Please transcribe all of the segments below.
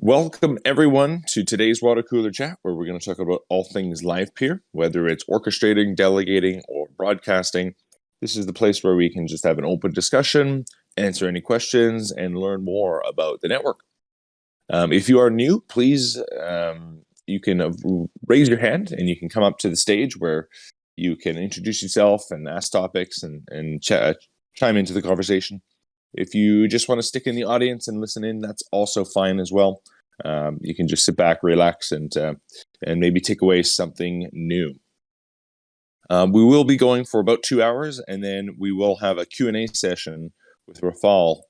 Welcome everyone to today's water cooler chat, where we're going to talk about all things Livepeer, whether it's orchestrating, delegating, or broadcasting. This is the place where we can just have an open discussion, answer any questions, and learn more about the network. If you are new, please, you can raise your hand and you can come up to the stage where you can introduce yourself and ask topics and chime into the conversation. If you just want to stick in the audience and listen in, that's also fine as well. You can just sit back, relax, and maybe take away something new. We will be going for about 2 hours, and then we will have a Q&A session with Rafal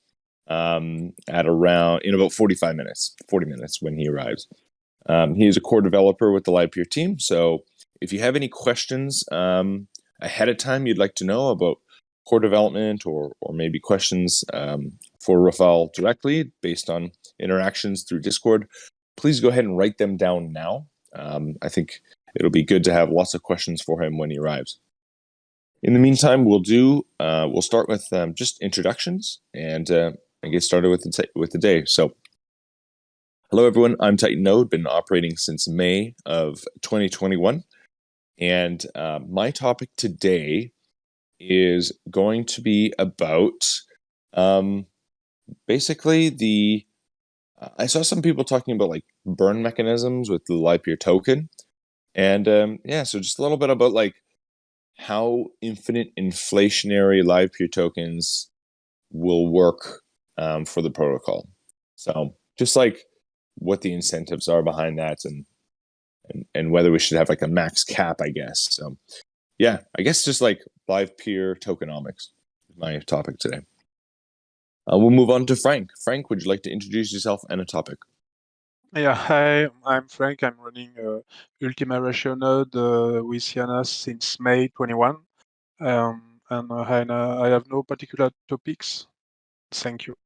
at around in about 40 minutes when he arrives. He is a core developer with the Livepeer team, so if you have any questions ahead of time you'd like to know about core development or maybe questions for Rafal directly based on interactions through Discord, please go ahead and write them down now. I think it'll be good to have lots of questions for him when he arrives. In the meantime, we'll start with just introductions and get started with the day. So, hello everyone, I'm Titan Node, been operating since May of 2021, and my topic today is going to be about basically I saw some people talking about like burn mechanisms with the Livepeer token, and so just a little bit about like how infinite inflationary Livepeer tokens will work for the protocol. So just like what the incentives are behind that, and whether we should have like a max cap, I guess. So yeah, I guess just like Livepeer tokenomics is my topic today. We'll move on to Frank. Frank, would you like to introduce yourself and a topic? Yeah, hi, I'm Frank. I'm running Ultima Ratio node with Yana since May 21. And I have no particular topics. Thank you.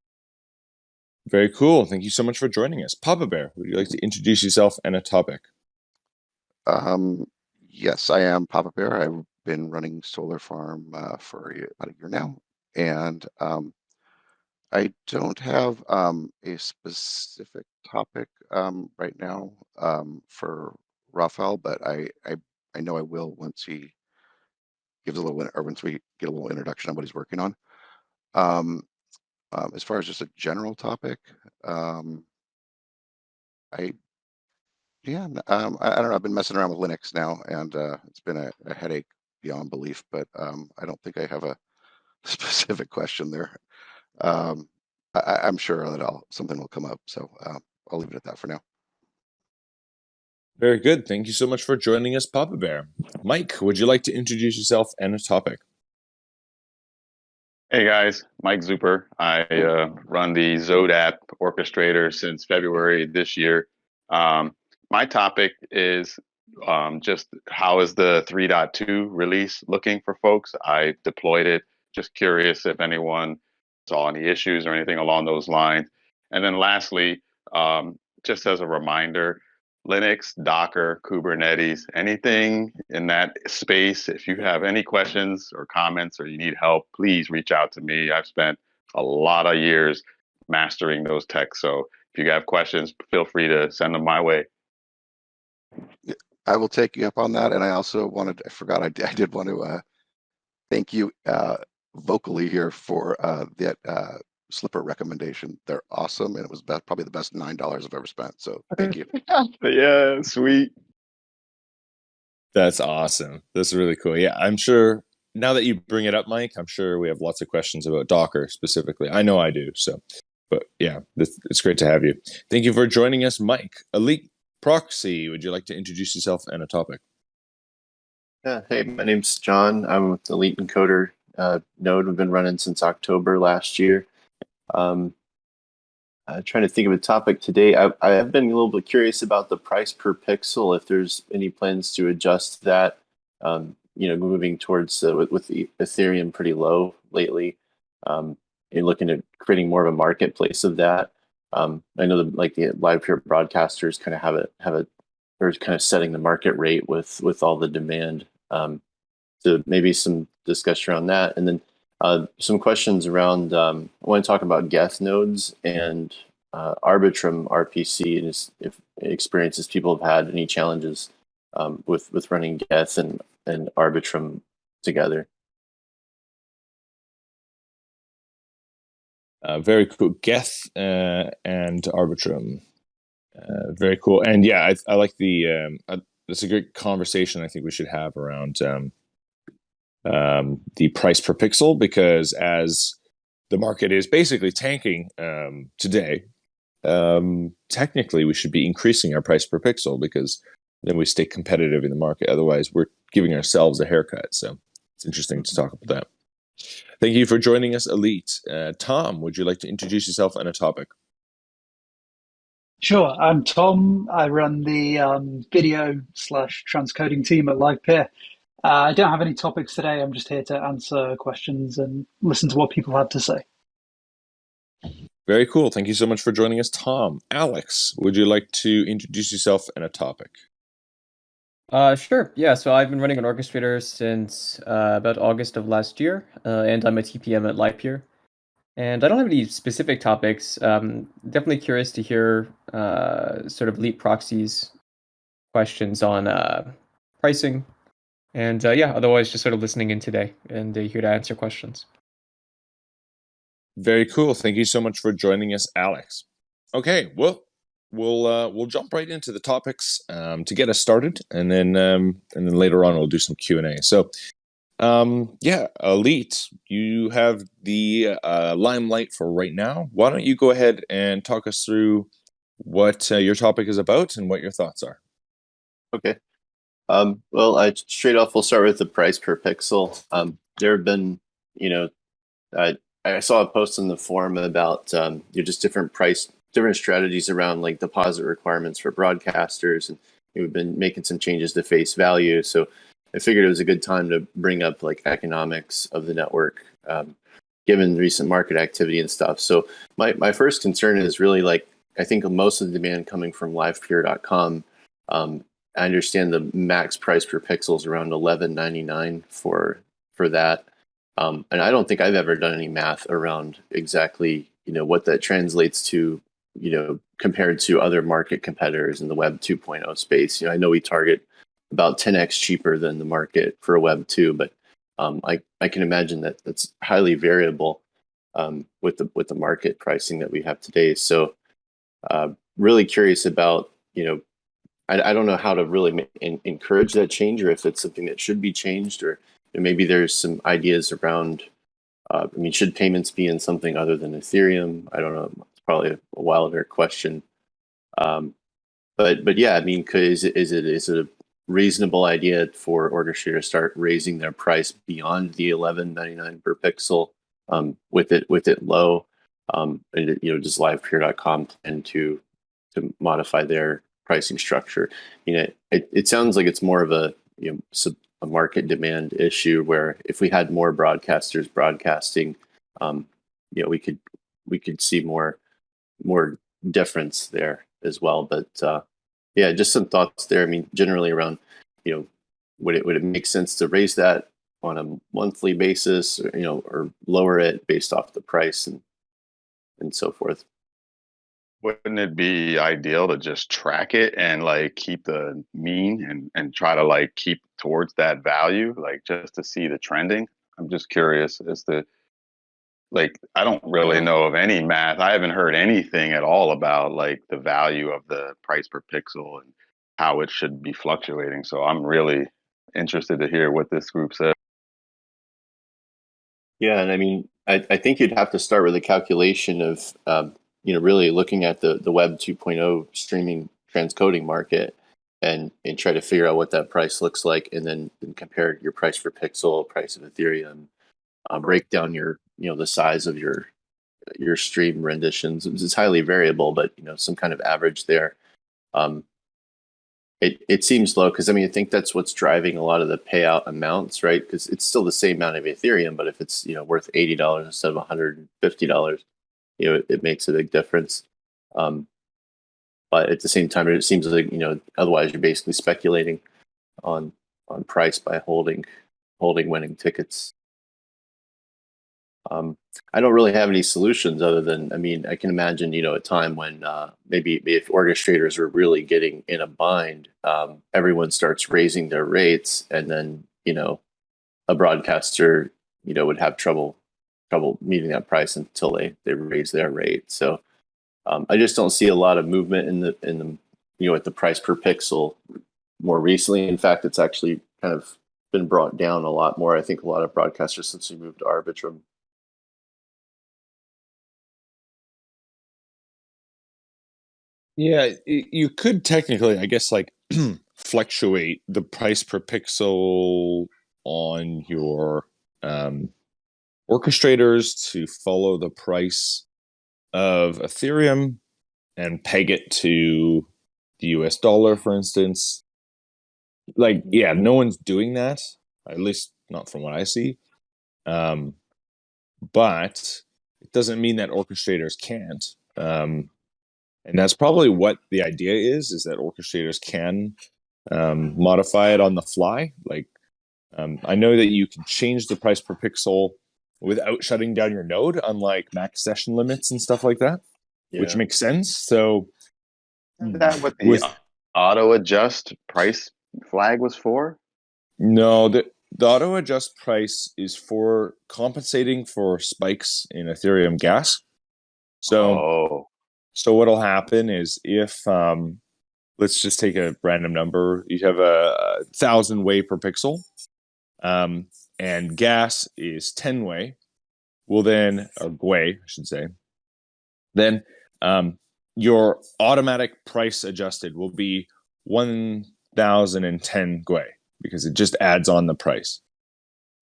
Very cool. Thank you so much for joining us. Papa Bear, would you like to introduce yourself and a topic? Yes, I am Papa Bear. I've been running Solar Farm for about a year now, and I don't have a specific topic right now for Rafal, but I know I will once he gives a little, or once we get a little introduction on what he's working on. As far as just a general topic, I don't know. I've been messing around with Linux now, and it's been a headache beyond belief. But I don't think I have a specific question there. I'm sure that something will come up, so I'll leave it at that for now. Very good. Thank you so much for joining us, Papa Bear. Mike, would you like to introduce yourself and a topic? Hey guys, Mike Zuper. I run the Zodap Orchestrator since February this year. My topic is just how is the 3.2 release looking for folks? I deployed it. Just curious if anyone saw any issues or anything along those lines. And then lastly, just as a reminder, Linux, Docker, Kubernetes, anything in that space. If you have any questions or comments or you need help, please reach out to me. I've spent a lot of years mastering those techs. So if you have questions, feel free to send them my way. I will take you up on that. And I also I did want to thank you vocally here for that slipper recommendation. They're awesome, and it was probably the best $9 I've ever spent. So thank you. Yeah, sweet. That's awesome. That's really cool. Yeah, I'm sure now that you bring it up, Mike, I'm sure we have lots of questions about Docker specifically. I know I do. So, but yeah, it's great to have you. Thank you for joining us, Mike. Elite Proxy, would you like to introduce yourself and a topic? Yeah, hey, my name's John. I'm with the Elite Encoder node. We've been running since October last year. Trying to think of a topic today. I have been a little bit curious about the price per pixel, if there's any plans to adjust that, moving towards with the Ethereum pretty low lately. You're looking at creating more of a marketplace of that. I know the Livepeer broadcasters kind of they're kind of setting the market rate with all the demand. So maybe some discussion around that, and then some questions around. I want to talk about Geth nodes and Arbitrum RPC and if experiences people have had, any challenges with running Geth and Arbitrum together. Very cool. Geth and Arbitrum. Very cool. And yeah, I like the. It's a great conversation I think we should have around the price per pixel, because as the market is basically tanking today, technically we should be increasing our price per pixel, because then we stay competitive in the market. Otherwise, we're giving ourselves a haircut. So it's interesting to talk about that. Thank you for joining us, Elite. Tom, would you like to introduce yourself and a topic? Sure, I'm Tom. I run the video/transcoding team at Livepeer. I don't have any topics today. I'm just here to answer questions and listen to what people have to say. Very cool. Thank you so much for joining us, Tom. Alex, would you like to introduce yourself and a topic? Sure. Yeah, so I've been running an Orchestrator since about August of last year, and I'm a TPM at Livepeer. And I don't have any specific topics. Definitely curious to hear sort of Leap Proxy's questions on pricing. And yeah, otherwise just sort of listening in today and here to answer questions. Very cool. Thank you so much for joining us, Alex. Okay, well, we'll jump right into the topics to get us started, and then later on we'll do some Q&A. So yeah, Elite, you have the limelight for right now. Why don't you go ahead and talk us through what your topic is about and what your thoughts are? Okay. Well, straight off, we'll start with the price per pixel. There have been, I saw a post in the forum about just different strategies around like deposit requirements for broadcasters, and we've been making some changes to face value. So I figured it was a good time to bring up like economics of the network, given recent market activity and stuff. So my first concern is really like, I think most of the demand coming from livepeer.com. I understand the max price per pixel is around $11.99 for that. And I don't think I've ever done any math around exactly, what that translates to, compared to other market competitors in the Web 2.0 space. I know we target about 10x cheaper than the market for a Web 2, but I can imagine that that's highly variable with the market pricing that we have today. So really curious about, I don't know how to really encourage that change, or if it's something that should be changed, or maybe there's some ideas around, should payments be in something other than Ethereum? I don't know. It's probably a wilder question. But yeah, is it a reasonable idea for Orchestrator to start raising their price beyond the $11.99 per pixel with it low? And does livepeer.com plan to modify their pricing structure? It sounds like it's more of a market demand issue, where if we had more broadcasters broadcasting, we could see more difference there as well. But yeah, just some thoughts there. Generally around, would it make sense to raise that on a monthly basis, or lower it based off the price and so forth? Wouldn't it be ideal to just track it and like keep the mean and try to like keep towards that value, like just to see the trending? I'm just curious as to, like, I don't really know of any math. I haven't heard anything at all about like the value of the price per pixel and how it should be fluctuating. So I'm really interested to hear what this group said. Yeah, and I think you'd have to start with a calculation of really looking at the Web 2.0 streaming transcoding market, and try to figure out what that price looks like, and then compare your price per pixel, price of Ethereum, break down your the size of your stream renditions. It's highly variable, but some kind of average there. It seems low because I think that's what's driving a lot of the payout amounts, right? Because it's still the same amount of Ethereum, but if it's worth $80 instead of $150, it makes a big difference. But at the same time, it seems like otherwise you're basically speculating on price by holding winning tickets. I don't really have any solutions other than, I mean, I can imagine, a time when maybe if orchestrators were really getting in a bind, everyone starts raising their rates, and then, a broadcaster, would have trouble meeting that price until they raise their rate. So I just don't see a lot of movement at the price per pixel more recently. In fact, it's actually kind of been brought down a lot more. I think a lot of broadcasters, since we moved to Arbitrum. Yeah, you could technically, I guess, like fluctuate the price per pixel on your orchestrators to follow the price of Ethereum and peg it to the US dollar, for instance. Like, yeah, no one's doing that, at least not from what I see. But it doesn't mean that orchestrators can't. And that's probably what the idea is that orchestrators can modify it on the fly. Like, I know that you can change the price per pixel without shutting down your node, unlike max session limits and stuff like that, which makes sense. So, Is that what the with auto adjust price flag was for? no, the auto adjust price is for compensating for spikes in Ethereum gas. Oh, So what'll happen is if let's just take a random number, you have a 1,000 Wei per pixel, and gas is 10 Wei. Well, then, or Gwei, I should say. Then your automatic price adjusted will be 1,010 Gwei because it just adds on the price.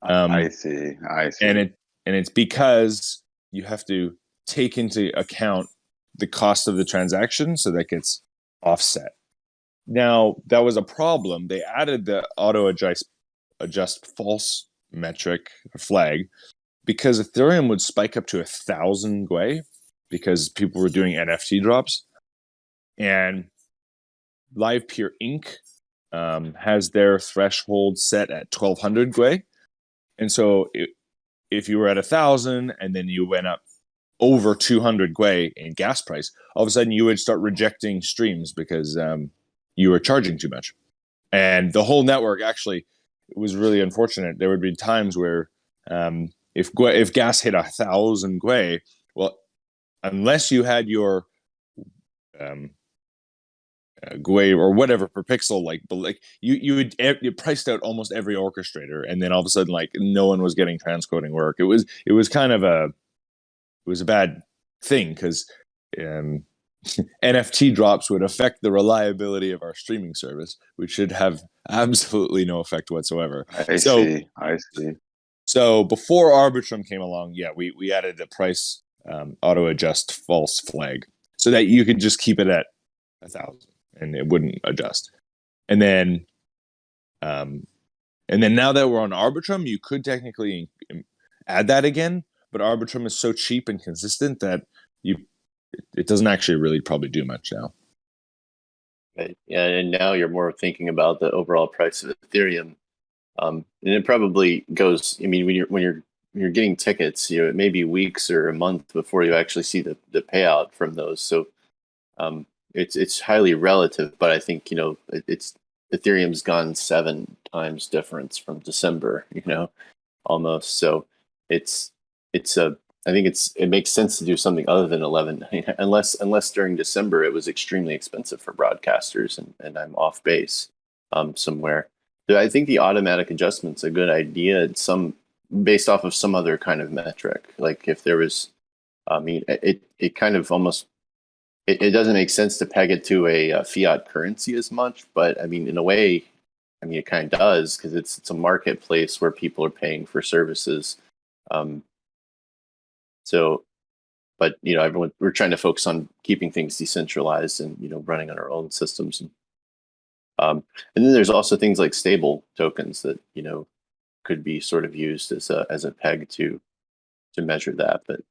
I see. And it's because you have to take into account the cost of the transaction, so that gets offset. Now, that was a problem. They added the auto adjust false metric flag because Ethereum would spike up to 1,000 Gwei because people were doing NFT drops. And Livepeer Inc. Has their threshold set at 1,200 Gwei. And so if you were at 1,000 and then you went up over 200 Gwei in gas price, all of a sudden you would start rejecting streams because you were charging too much. And the whole network actually was really unfortunate. There would be times where if gas hit 1,000 Gwei, well, unless you had your Gwei or whatever per pixel, like you priced out almost every orchestrator, and then all of a sudden, like, no one was getting transcoding work. It was kind of a bad thing because NFT drops would affect the reliability of our streaming service, which should have absolutely no effect whatsoever. I see. So before Arbitrum came along, yeah, we added the price auto adjust false flag so that you could just keep it at 1,000 and it wouldn't adjust. And then now that we're on Arbitrum, you could technically add that again, but Arbitrum is so cheap and consistent that it doesn't actually really probably do much now. Right. Yeah, and now you're more thinking about the overall price of Ethereum, and it probably goes. I mean, when you're getting tickets, it may be weeks or a month before you actually see the payout from those. So it's highly relative, but I think it's Ethereum's gone 7 times difference from December, almost. So it's I think it makes sense to do something other than 11, unless during December it was extremely expensive for broadcasters and I'm off base somewhere. I think the automatic adjustment's a good idea. It's based off of some other kind of metric. Like if there was, I mean, it kind of almost it doesn't make sense to peg it to a fiat currency as much, but I mean, in a way, I mean, it kind of does because it's a marketplace where people are paying for services. So, but we're trying to focus on keeping things decentralized and running on our own systems. And then there's also things like stable tokens that could be sort of used as a peg to measure that. But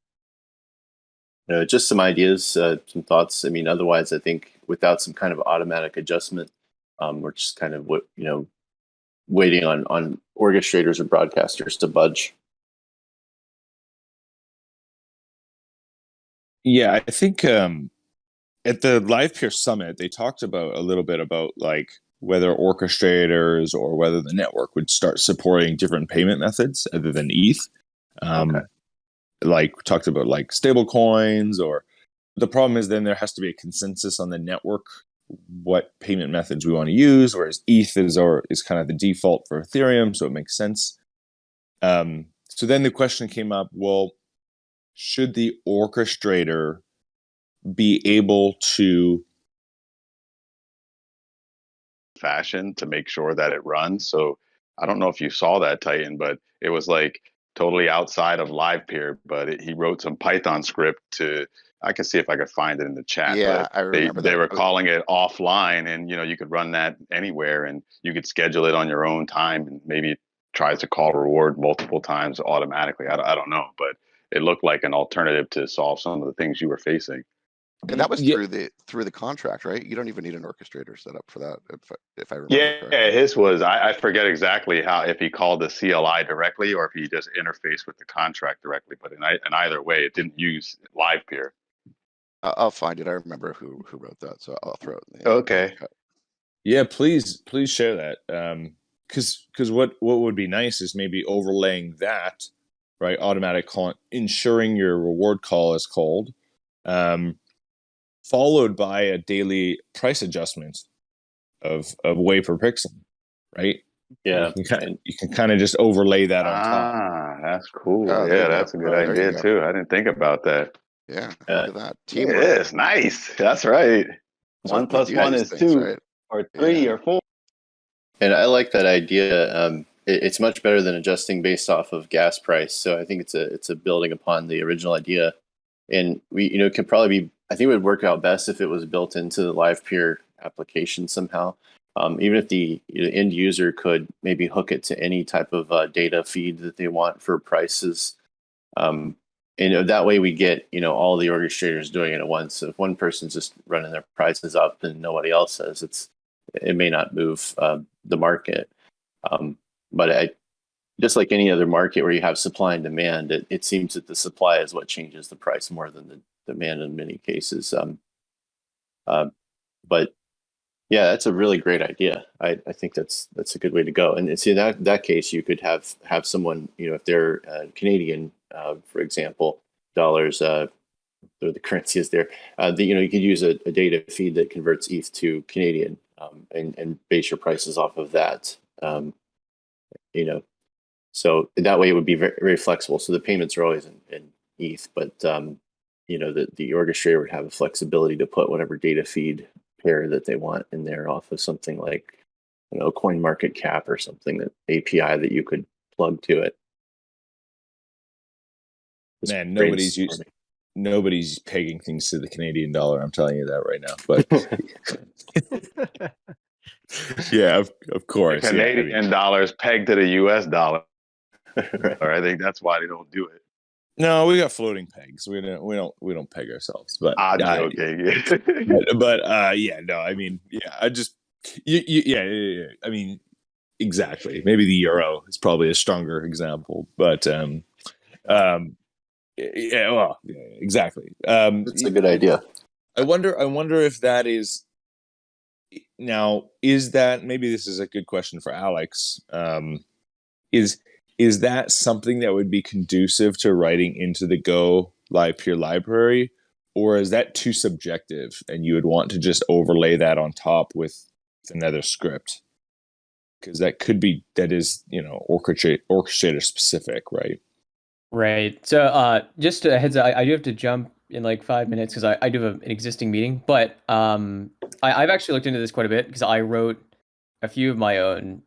just some ideas, some thoughts. I mean, otherwise, I think without some kind of automatic adjustment, we're just kind of waiting on orchestrators or broadcasters to budge. Yeah, I think at the Livepeer Summit, they talked about a little bit about like whether orchestrators or whether the network would start supporting different payment methods other than ETH. Okay. Like talked about like stable coins, or the problem is then there has to be a consensus on the network what payment methods we want to use, whereas ETH is kind of the default for Ethereum, so it makes sense. So then the question came up, well, should the orchestrator be able to fashion to make sure that it runs. So I don't know if you saw that, Titan, but it was like totally outside of Livepeer, but he wrote some Python script to, I can see if I could find it in the chat, Yeah, but I remember they that. were calling it offline, and you could run that anywhere and you could schedule it on your own time, and maybe it tries to call reward multiple times automatically. I don't know, but it looked like an alternative to solve some of the things you were facing. And that was yeah, through the contract, right? You don't even need an orchestrator set up for that, if I remember Yeah, correctly. his was, I forget exactly how, if he called the CLI directly or if he just interfaced with the contract directly, but in either way, it didn't use Livepeer. I'll find it. I remember who wrote that, so I'll throw it in the Okay. chat. yeah, please share that. Because what would be nice is maybe overlaying that, right? Automatic call, ensuring your reward call is called, followed by a daily price adjustment of way per pixel, right? Yeah, You can kind of just overlay that on top. Ah, that's cool. Oh, there Yeah, you go. that's a good There you idea go. too. I didn't think about that. Yeah, uh, look at that. Look at Teamwork. this. Nice. That's right. That's why One we plus do one these is things, two, right? or three, Yeah. or four. and I like that idea. It's much better than adjusting based off of gas price. So I think it's a building upon the original idea, and it could probably be. I think it would work out best if it was built into the Livepeer application somehow. Even if the end user could maybe hook it to any type of data feed that they want for prices. Um, and that way we get all the orchestrators doing it at once. So if one person's just running their prices up and nobody else says, it may not move the market. But just like any other market where you have supply and demand, it seems that the supply is what changes the price more than the demand in many cases. But yeah, that's a really great idea. I think that's a good way to go. And see, in that case, you could have someone, if they're Canadian, for example, dollars, or the currency is there. You could use a data feed that converts ETH to Canadian, and base your prices off of that. You know, so that way it would be very, very flexible. So the payments are always in ETH, but the orchestrator would have the flexibility to put whatever data feed pair that they want in there off of something like Coin Market Cap or something, that API that you could plug to it. Just Man, brainstorming. nobody's pegging things to the Canadian dollar. I'm telling you that right now. But yeah, of course. The Canadian dollars pegged to the US dollar. Right. I think that's why they don't do it. No, we got floating pegs. We don't peg ourselves. But I'm joking. yeah, no, I mean, yeah, yeah. I mean, exactly. Maybe the euro is probably a stronger example, but yeah, well, yeah, exactly. That's a good idea. I wonder if that is now. Is that, maybe this is a good question for Alex? Is that something that would be conducive to writing into the Go Livepeer library, or is that too subjective and you would want to just overlay that on top with another script? Because that is orchestrator specific, right? Right. So just a heads up, I do have to jump in like 5 minutes because I do have an existing meeting. But I've actually looked into this quite a bit because I wrote a few of my own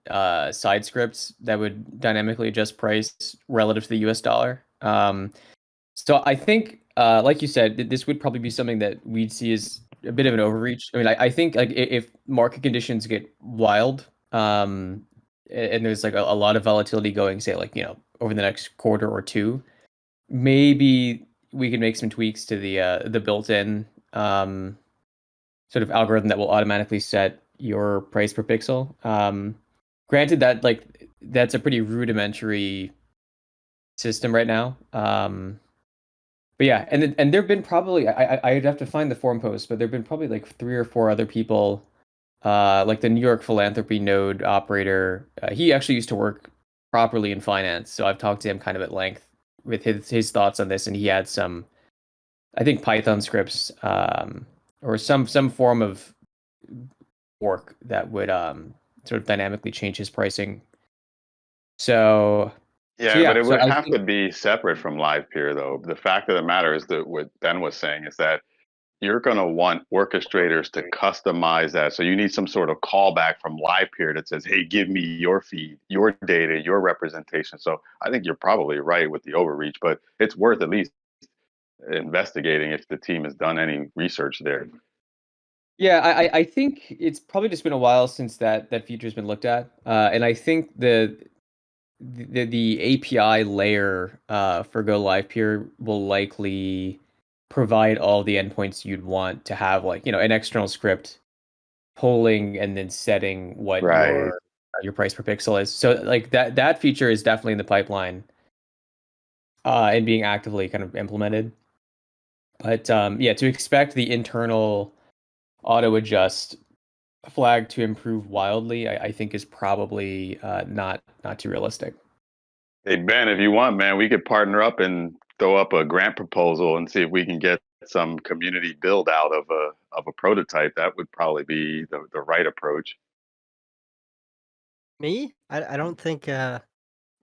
side scripts that would dynamically adjust price relative to the US dollar. So I think, like you said, this would probably be something that we'd see as a bit of an overreach. I mean, I think like if market conditions get wild, and there's like a lot of volatility going, say like over the next quarter or two, maybe we could make some tweaks to the built-in sort of algorithm that will automatically set your price per pixel. Granted that like that's a pretty rudimentary system right now. But yeah, and there've been probably I'd have to find the forum post, but there've been probably like 3 or 4 other people, like the New York philanthropy node operator. He actually used to work properly in finance, so I've talked to him kind of at length with his thoughts on this, and he had some, I think, Python scripts, or some form of work that would sort of dynamically change his pricing. So Yeah, but yeah, it so would I have think to be separate from LivePeer, though. The fact of the matter is that what Ben was saying is that you're going to want orchestrators to customize that. So you need some sort of callback from LivePeer that says, hey, give me your feed, your data, your representation. So I think you're probably right with the overreach, but it's worth at least investigating if the team has done any research there. yeah, I think it's probably just been a while since that feature's been looked at, and I think the API layer for Go Live Peer will likely provide all the endpoints you'd want to have, like, an external script polling and then setting what Right. your price per pixel is. So like that feature is definitely in the pipeline, and being actively kind of implemented. But yeah, to expect the internal auto adjust flag to improve wildly, I think is probably not too realistic. Hey, Ben, if you want, man, we could partner up and throw up a grant proposal and see if we can get some community build out of a prototype. That would probably be the right approach. Me? I don't think I'm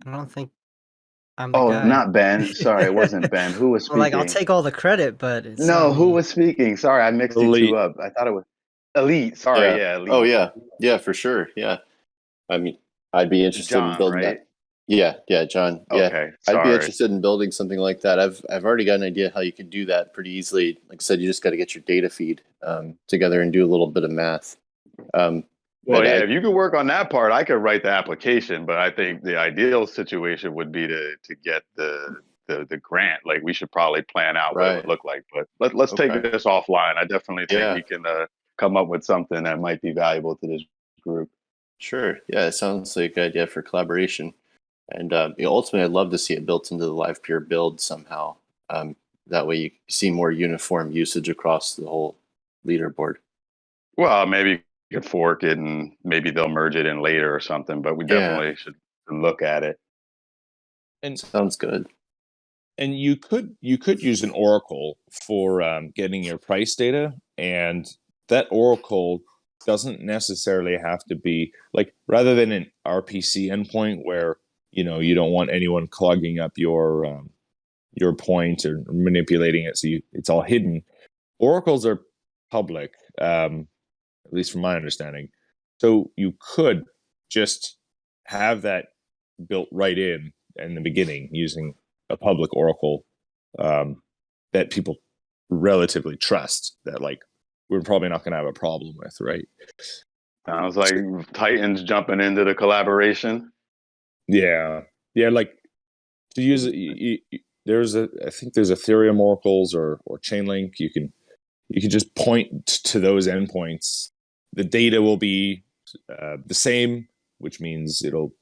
the Oh, guy. not Ben. Sorry, it wasn't Ben. Who was Well, like, I'll speaking? take all the credit, but it's not No, who me. was speaking? Sorry, I mixed you two Elite. up. I thought it was Elite. Sorry, Yeah. yeah, Oh Elite. yeah. Yeah, for sure. Yeah. I mean, I'd be interested in John, building right? that. Yeah, yeah, John. Yeah. Okay, I'd be sorry. interested in building something like that. I've already got an idea how you could do that pretty easily. Like I said, you just got to get your data feed together and do a little bit of math. Well, But yeah, if you could work on that part, I could write the application, but I think the ideal situation would be to get the grant. Like we should probably plan out what it would right. look like. But let's take Okay. this offline. I definitely think Yeah, we can come up with something that might be valuable to this group. sure. Yeah, it sounds like a good idea for collaboration. And ultimately, I'd love to see it built into the LivePeer build somehow. Um, that way, you see more uniform usage across the whole leaderboard. Well, maybe you could fork it and maybe they'll merge it in later or something, but we Yeah, definitely should look at it. And sounds good. and you could use an oracle for getting your price data, and that oracle doesn't necessarily have to be like, rather than an RPC endpoint where you don't want anyone clogging up your point or manipulating it, so it's all hidden. Oracles are public, at least from my understanding, so you could just have that built right in the beginning using a public oracle, that people relatively trust, that like we're probably not going to have a problem with, right? Sounds like Titans jumping into the collaboration. Yeah, like to use it, I think there's Ethereum oracles or Chainlink. You can just point to those endpoints. The data will be the same, which means it'll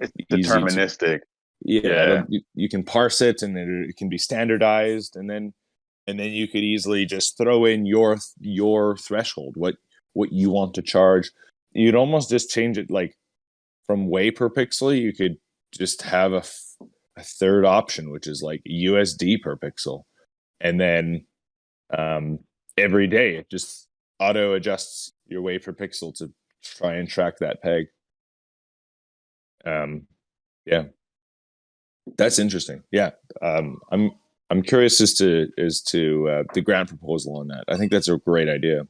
It's be easy to, deterministic. yeah, Yeah. you can parse it, and it can be standardized, and then you could easily just throw in your threshold, what you want to charge. You'd almost just change it, like from way per pixel. You could just have a third option, which is like USD per pixel, and then every day it just auto adjusts your way per pixel to try and track that peg. Yeah, that's interesting. Yeah, I'm curious as to the grant proposal on that. I think that's a great idea.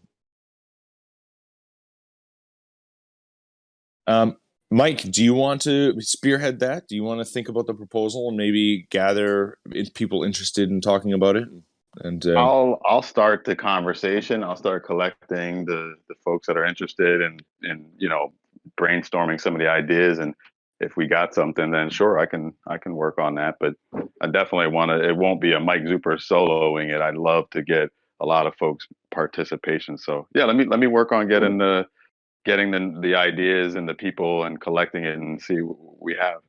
Mike, do you want to spearhead that? Do you want to think about the proposal and maybe gather people interested in talking about it? And I'll start the conversation. I'll start collecting the folks that are interested and brainstorming some of the ideas. And if we got something, then sure, I can work on that. But I definitely want to. It won't be a Mike Zuper soloing it. I'd love to get a lot of folks participation. So yeah, let me work on getting the ideas and the people and collecting it and see what we have.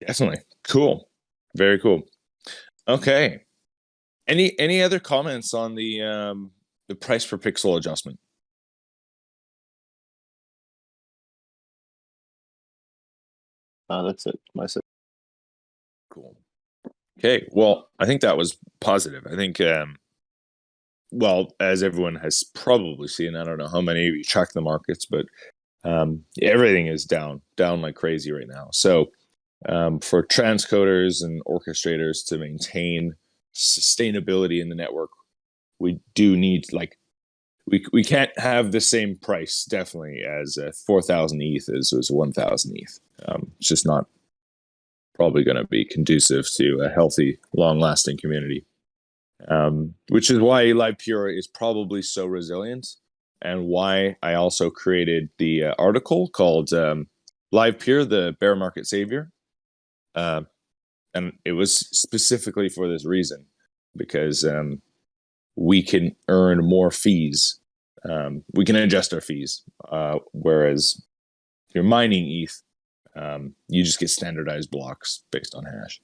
definitely cool. Very cool. Okay. Any other comments on the price per pixel adjustment? That's it. My side. Cool. Okay. Well, I think that was positive. I think, well, as everyone has probably seen, I don't know how many of you track the markets, but everything is down like crazy right now. So for transcoders and orchestrators to maintain sustainability in the network, we do need, like, we can't have the same price definitely as 4,000 ETH as 1,000 ETH. It's just not probably going to be conducive to a healthy, long-lasting community. Which is why Livepeer is probably so resilient, and why I also created the article called Livepeer, the bear market savior. And it was specifically for this reason, because we can earn more fees. We can adjust our fees, whereas if you're mining ETH, you just get standardized blocks based on hash.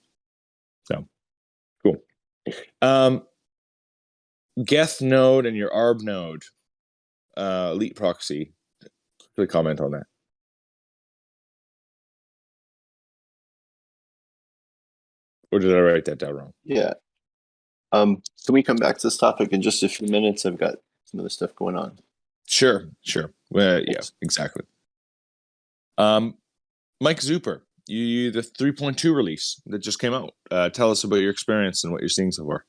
So, cool. Geth node and your ARB node, elite proxy. Quickly comment on that. Or did I write that down wrong? Yeah. Can we come back to this topic in just a few minutes? I've got some other stuff going on. Sure. Yeah, exactly. Mike Zuper, the 3.2 release that just came out. Tell us about your experience and what you're seeing so far.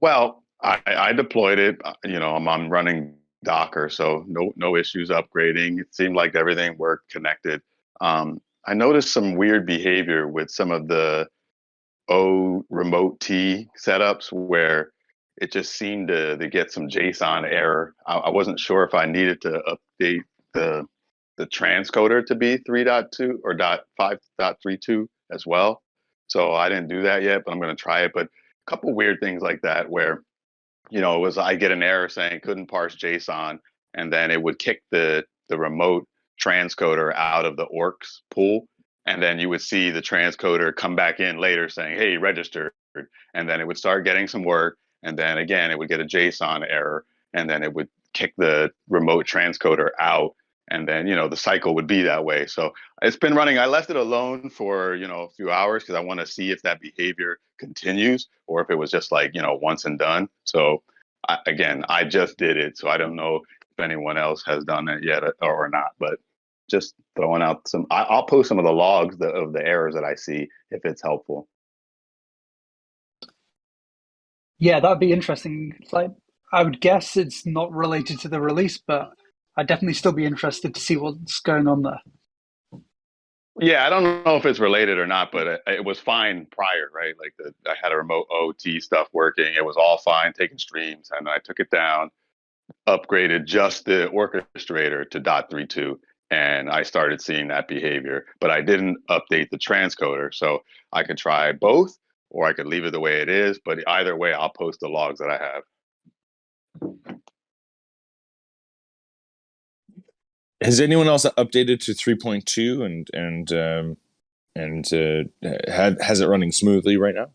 Well, I deployed it. I'm running Docker, so no issues upgrading. It seemed like everything worked connected. I noticed some weird behavior with some of the remote T setups where it just seemed to get some JSON error. I wasn't sure if I needed to update the transcoder to be 3.2 or 5.32 as well. So I didn't do that yet, but I'm going to try it. But a couple weird things like that where, I get an error saying couldn't parse JSON, and then it would kick the remote transcoder out of the orcs pool. And then you would see the transcoder come back in later saying, hey, registered. And then it would start getting some work. And then again, it would get a JSON error. And then it would kick the remote transcoder out. And then, the cycle would be that way. So it's been running. I left it alone for, a few hours because I want to see if that behavior continues or if it was just like, once and done. So I just did it. So I don't know if anyone else has done it yet or not, but just throwing out I'll post some of the logs of the errors that I see if it's helpful. Yeah, that'd be interesting. Like, I would guess it's not related to the release, but I'd definitely still be interested to see what's going on there. Yeah, I don't know if it's related or not, but it was fine prior, right? Like I had a remote OT stuff working. It was all fine, taking streams, and I took it down, upgraded just the orchestrator to .32, and I started seeing that behavior. But I didn't update the transcoder, so I could try both, or I could leave it the way it is. But either way, I'll post the logs that I have. Has anyone else updated to 3.2 has it running smoothly right now?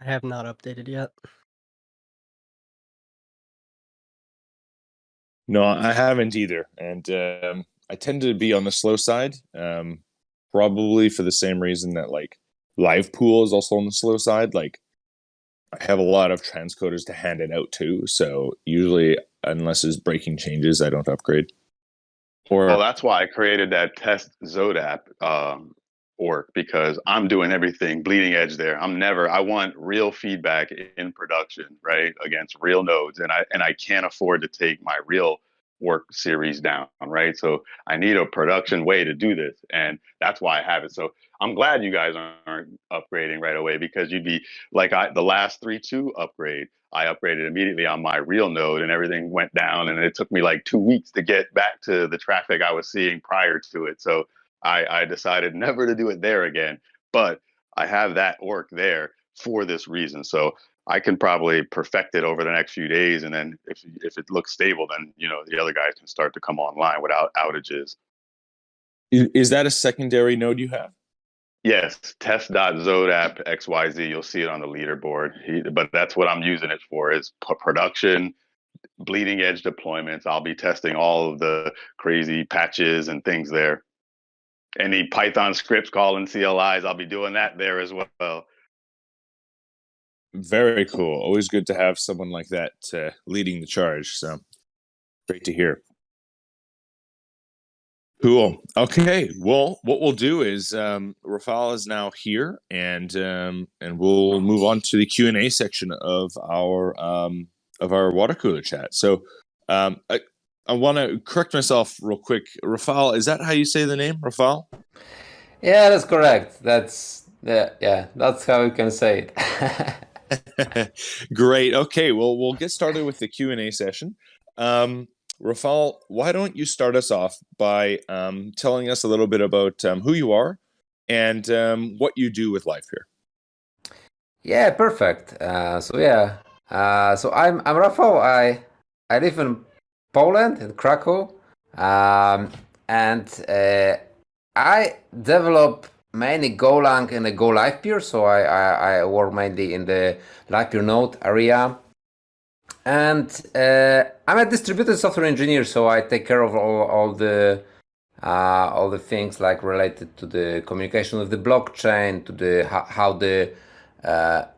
I have not updated yet. No, I haven't either, and I tend to be on the slow side, probably for the same reason that, like, Livepool is also on the slow side. Like, I have a lot of transcoders to hand it out to, so usually, unless there's breaking changes, I don't upgrade. Well, that's why I created that test Zodap org, because I'm doing everything bleeding edge there. I want real feedback in production, right, against real nodes, and I can't afford to take my real work series down, right? So I need a production way to do this, and that's why I have it. So I'm glad you guys aren't upgrading right away, because you'd be like the last 3.2 upgrade. I upgraded immediately on my real node and everything went down, and it took me like 2 weeks to get back to the traffic I was seeing prior to it. So I decided never to do it there again, but I have that org there for this reason. So I can probably perfect it over the next few days. And then if it looks stable, then, the other guys can start to come online without outages. Is that a secondary node you have? Yes, test.zodap.xyz. You'll see it on the leaderboard. But that's what I'm using it for, is production, bleeding edge deployments. I'll be testing all of the crazy patches and things there. Any Python scripts calling CLIs, I'll be doing that there as well. Very cool. Always good to have someone like that leading the charge. So great to hear. Cool. Okay. Well, what we'll do is Rafal is now here, and we'll move on to the Q&A section of our water cooler chat. So I want to correct myself real quick. Rafal, is that how you say the name, Rafal? Yeah, that's correct. That's how you can say it. Great. Okay. Well, we'll get started with the Q&A session. Rafal, why don't you start us off by telling us a little bit about who you are and what you do with Livepeer? Yeah, perfect. So I'm Rafał. I live in Poland, in Krakow, and I develop mainly Golang and the Go Livepeer. So I work mainly in the Livepeer node area. And I'm a distributed software engineer, so I take care of all the things like related to the communication with the blockchain, to the how the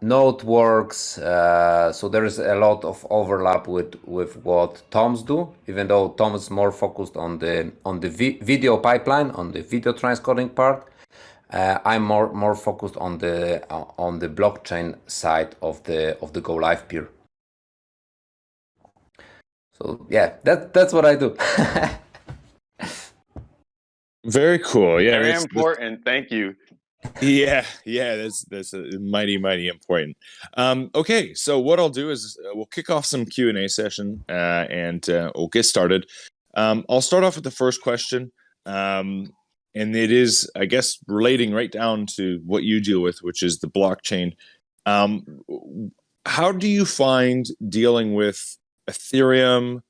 node works. So there is a lot of overlap with what Toms do, even though Tom is more focused on the video pipeline, on the video transcoding part. I'm more focused on the blockchain side of the Go Livepeer. So yeah, that's what I do. Very cool. Yeah, very important. Thank you. Yeah, that's mighty important. Okay, so what I'll do is we'll kick off some Q&A session, and we'll get started. I'll start off with the first question, and it is, I guess, relating right down to what you deal with, which is the blockchain. How do you find dealing with Ethereum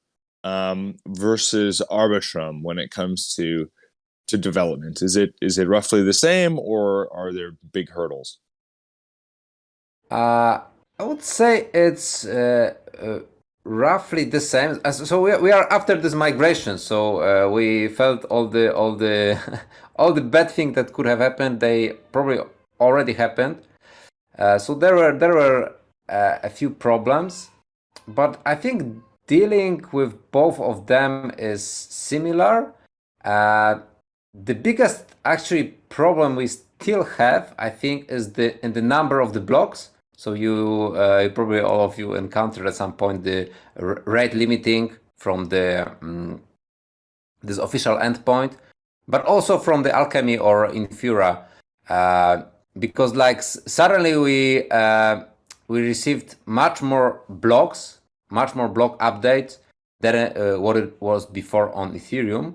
versus Arbitrum when it comes to development? Is it roughly the same, or are there big hurdles? I would say it's roughly the same. So we are after this migration. So we felt all the all the bad things that could have happened. They probably already happened. So there were a few problems, but I think dealing with both of them is similar. The biggest actually problem we still have, I think, is in the number of the blocks. So you probably all of you encountered at some point the rate limiting from the this official endpoint, but also from the Alchemy or Infura, because like suddenly we received much more block updates than what it was before on Ethereum.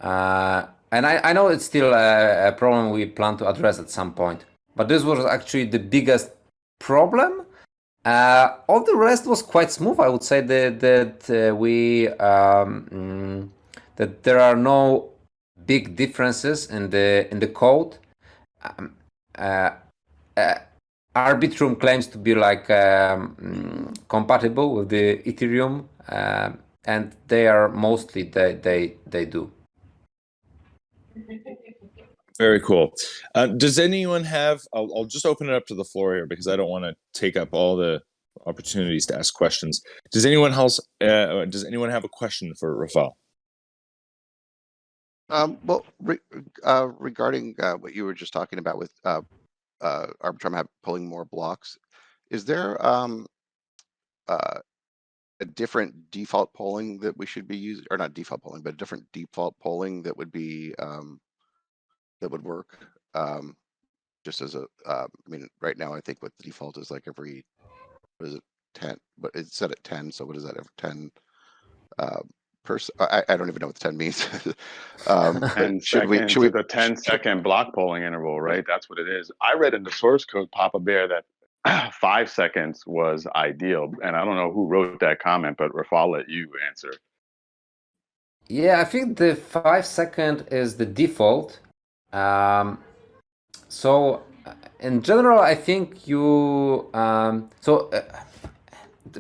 And I know it's still a problem we plan to address at some point, but this was actually the biggest problem. All the rest was quite smooth. I would say that we that there are no big differences in the code. Arbitrum claims to be like compatible with the Ethereum, and they are mostly they do. Very cool. Does anyone have? I'll just open it up to the floor here because I don't want to take up all the opportunities to ask questions. Does anyone else? Does anyone have a question for Rafal? Well, regarding what you were just talking about with Arbitrum pulling more blocks, is there a different default polling that we should be using, or not default polling, but a different default polling that would be that would work? Just as a, I mean, right now I think what the default is like every, what is it, 10? But it's set at 10. So what is that? Every 10 person? I don't even know what the 10 means. 10 should we the 10-second block polling interval, right? That's what it is. I read in the source code, Papa Bear, that 5 seconds was ideal, and I don't know who wrote that comment, but Rafal, let you answer. Yeah, I think the 5 second is the default. So in general, I think you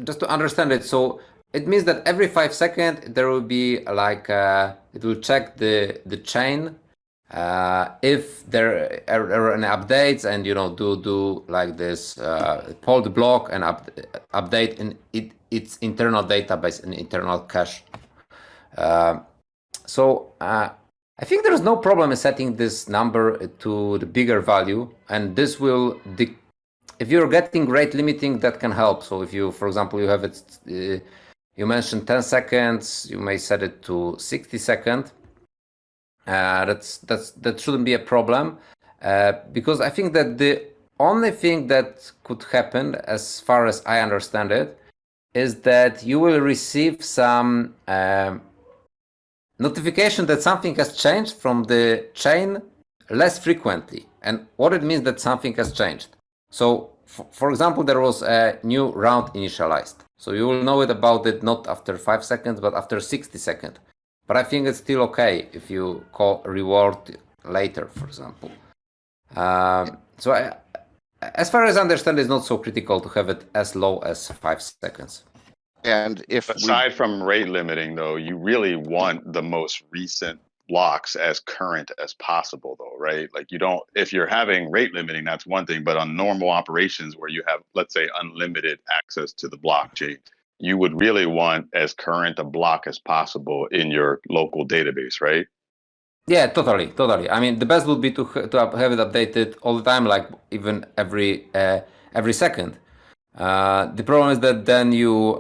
just to understand it, so it means that every 5 seconds there will be like it will check the chain if there are any updates, and do like this pull the block and update in its internal database and internal cache. So I think there's no problem in setting this number to the bigger value, and this will if you're getting rate limiting, that can help. So if you, for example, you have it, you mentioned 10 seconds, you may set it to 60 seconds. That shouldn't be a problem, because I think that the only thing that could happen, as far as I understand it, is that you will receive some notification that something has changed from the chain less frequently. And what it means that something has changed. So, for example, there was a new round initialized. So you will know about it not after 5 seconds, but after 60 seconds. But I think it's still okay if you call reward later, for example. As far as I understand, it's not so critical to have it as low as 5 seconds. And if aside from rate limiting, though, you really want the most recent blocks as current as possible, though, right? Like you don't, if you're having rate limiting, that's one thing, but on normal operations where you have, let's say, unlimited access to the blockchain, you would really want as current a block as possible in your local database, right? Yeah, totally. I mean, the best would be to have it updated all the time, like even every second. The problem is that then you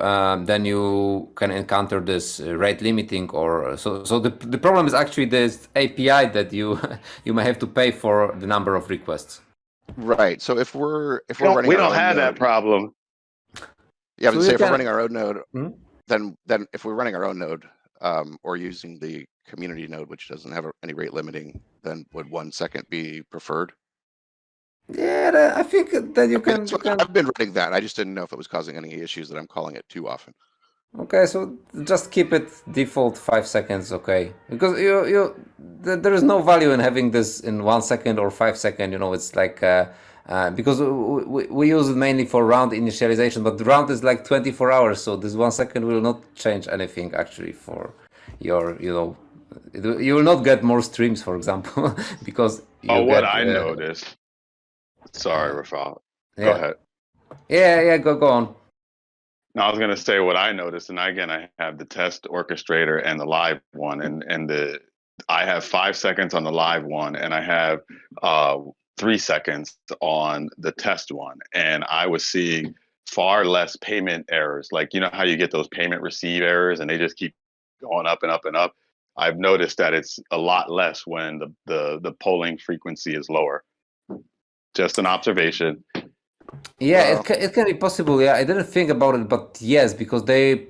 can encounter this rate limiting, or so the problem is actually this API that you you may have to pay for the number of requests. Right. So if we're running, we don't have that problem. Yeah, but So say if we're running our own node, Hmm? then if we're running our own node, or using the community node, which doesn't have any rate limiting, then would 1 second be preferred? Yeah, I think that you can. I've been running that. I just didn't know if it was causing any issues that I'm calling it too often. Okay, so just keep it default 5 seconds, okay? Because there is no value in having this in 1 second or 5 seconds. It's like because we use it mainly for round initialization, but the round is like 24 hours, so this 1 second will not change anything actually for your, you will not get more streams, for example, because what I noticed. Sorry, Rafal. Yeah. Go ahead. Yeah, go on. No, I was going to say what I noticed, and again, I have the test orchestrator and the live one, and I have 5 seconds on the live one, and I have 3 seconds on the test one, and I was seeing far less payment errors. Like, you know how you get those payment receive errors, and they just keep going up and up and up. I've noticed that it's a lot less when the polling frequency is lower. Just an observation. Yeah, it can be possible. Yeah, I didn't think about it, but yes, because they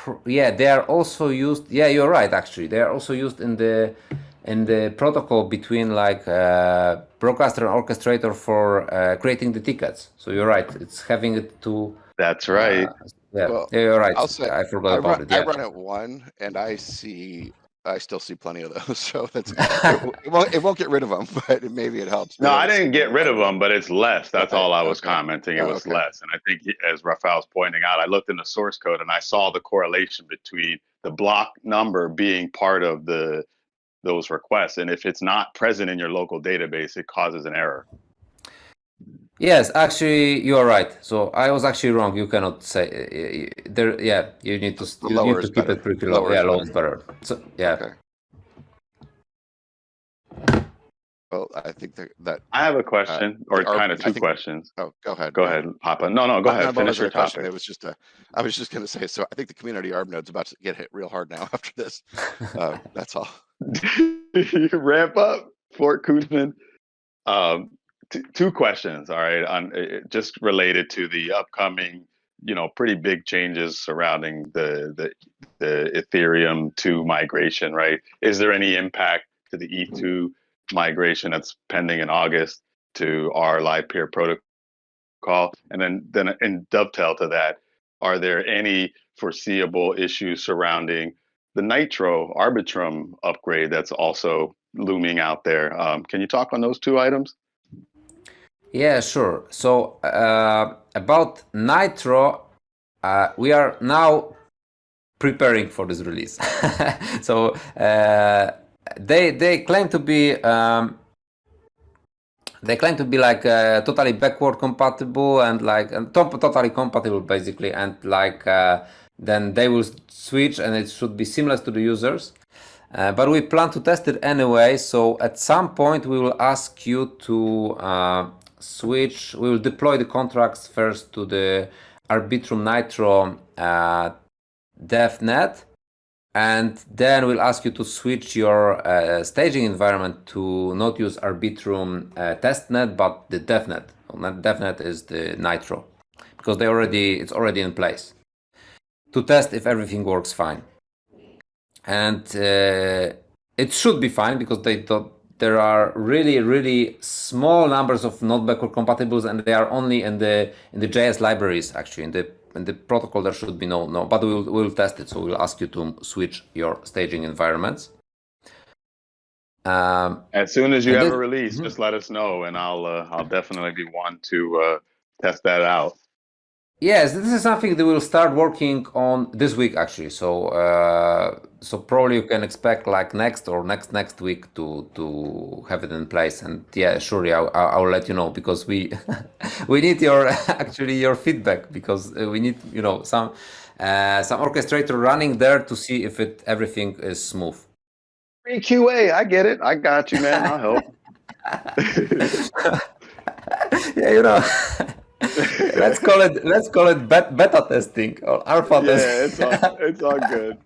are also used. Yeah, you're right. Actually, they are also used in the protocol between like broadcaster and orchestrator for creating the tickets. So you're right. It's having it to. That's right. Well, you're right. I'll say I forgot about it. Yeah. I run at 1, and I still see plenty of those. So that's it won't get rid of them, but maybe it helps. No, I didn't get rid of them, but it's less. That's all I was Okay. commenting. It was less. And I think, as Rafal's pointing out, I looked in the source code and I saw the correlation between the block number being part of those requests. And if it's not present in your local database, it causes an error. Yes, actually, you are right. So I was actually wrong. You cannot say there. Yeah, you need to keep it pretty low. Low is better. So yeah. Okay. Well, I think that I have a question, or kind of two questions. Oh, go ahead. Go ahead, Papa. No, go ahead. Finish your topic. It was just I was just going to say, so I think the community ARB node's about to get hit real hard now after this. That's all. You ramp up, Fort Kuzman. Two questions, all right, on just related to the upcoming, pretty big changes surrounding the Ethereum 2 migration, right? Is there any impact to the ETH2 migration that's pending in August to our Livepeer protocol? And then in dovetail to that, are there any foreseeable issues surrounding the Nitro Arbitrum upgrade that's also looming out there. Can you talk on those two items? Yeah, sure. So about Nitro, we are now preparing for this release. So they claim to be like totally backward compatible and like totally compatible basically, and like then they will switch and it should be seamless to the users. But we plan to test it anyway. So at some point we will ask you to switch. We will deploy the contracts first to the Arbitrum Nitro DevNet, and then we'll ask you to switch your staging environment to not use Arbitrum testnet, but the DevNet. DevNet is the Nitro, because it's already in place to test if everything works fine. And it should be fine because there are really small numbers of not backward compatibles, and they are only in the JS libraries. Actually, in the protocol there should be no. But we'll test it. So we'll ask you to switch your staging environments. As soon as you have a release, just let us know, and I'll definitely be one to test that out. Yes, this is something that we'll start working on this week actually. So probably you can expect like next week to have it in place. And yeah, surely I'll let you know, because we we need your feedback, because we need some orchestrator running there to see if everything is smooth. Free QA, I get it. I got you, man. I'll help. Yeah, let's call it beta testing or alpha testing. Yeah, it's all good.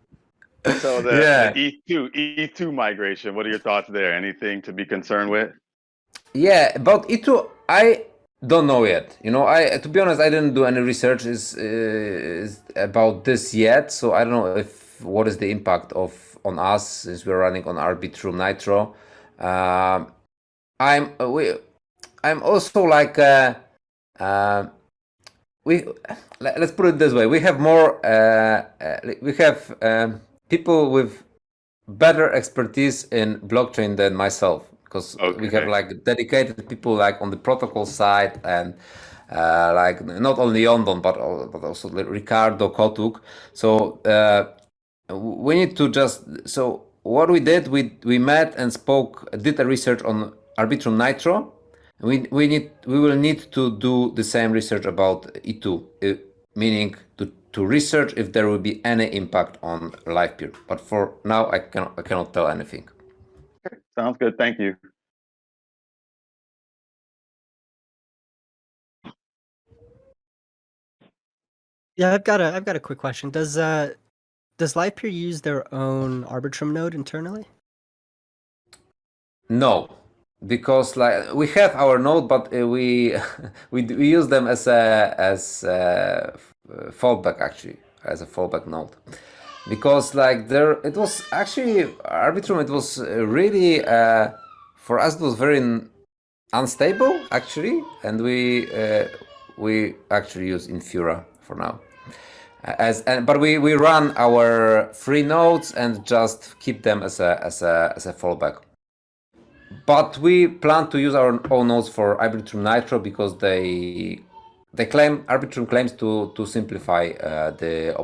So the E2 migration, what are your thoughts there? Anything to be concerned with? Yeah, about E2, I don't know yet. To be honest, I didn't do any research about this yet, so I don't know what is the impact on us since we're running on Arbitrum Nitro. I'm also like let's put it this way: we have more people with better expertise in blockchain than myself, because we have like dedicated people like on the protocol side, and like not only London but also Ricardo Kotuk. So we need to so what we did, we met and did a research on Arbitrum Nitro. We will need to do the same research about E2, meaning to research if there will be any impact on Livepeer. But for now, I cannot tell anything. Okay, sounds good. Thank you. Yeah, I've got a quick question. Does Livepeer use their own Arbitrum node internally? No, because like we have our node, but we use them as a fallback, actually, as a fallback node. Because like it was actually Arbitrum. It was really for us. It was very unstable actually, and we actually use Infura for now. But we run our free nodes and just keep them as a fallback. But we plan to use our own nodes for Arbitrum Nitro, because Arbitrum claims to simplify the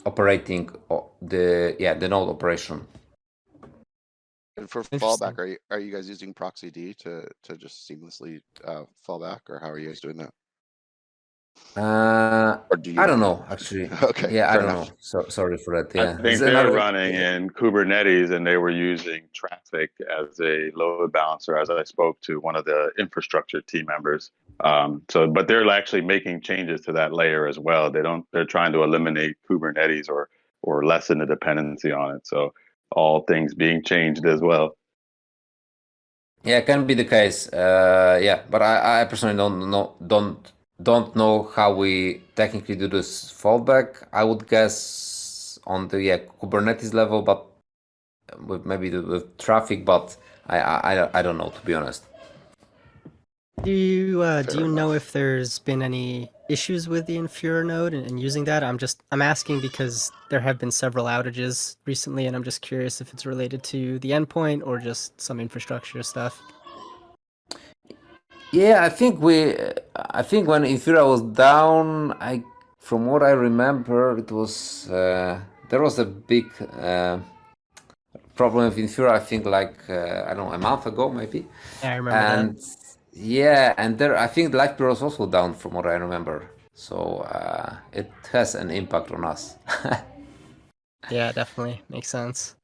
operating the node operation. And for fallback, are you guys using proxyd to just seamlessly fall back, or how are you guys doing that? Or do you I don't know actually. Okay. Yeah, I don't know. So sorry for that. Yeah, I think they were running in Kubernetes, and they were using traffic as a load balancer, as I spoke to one of the infrastructure team members. But they're actually making changes to that layer as well. They're trying to eliminate Kubernetes or lessen the dependency on it. So all things being changed as well. Yeah, it can be the case. Yeah, but I personally don't know how we technically do this fallback. I would guess on the Kubernetes level, but with traffic. But I don't know, to be honest. Do you know if there's been any issues with the Infura node and using that? I'm asking because there have been several outages recently, and I'm just curious if it's related to the endpoint or just some infrastructure stuff. Yeah, I think when Infura was down, from what I remember, it was there was a big problem with Infura. I think I don't know, a month ago maybe. Yeah, I remember that. Yeah, and there I think LivePeer was also down from what I remember. So it has an impact on us. Yeah, definitely makes sense.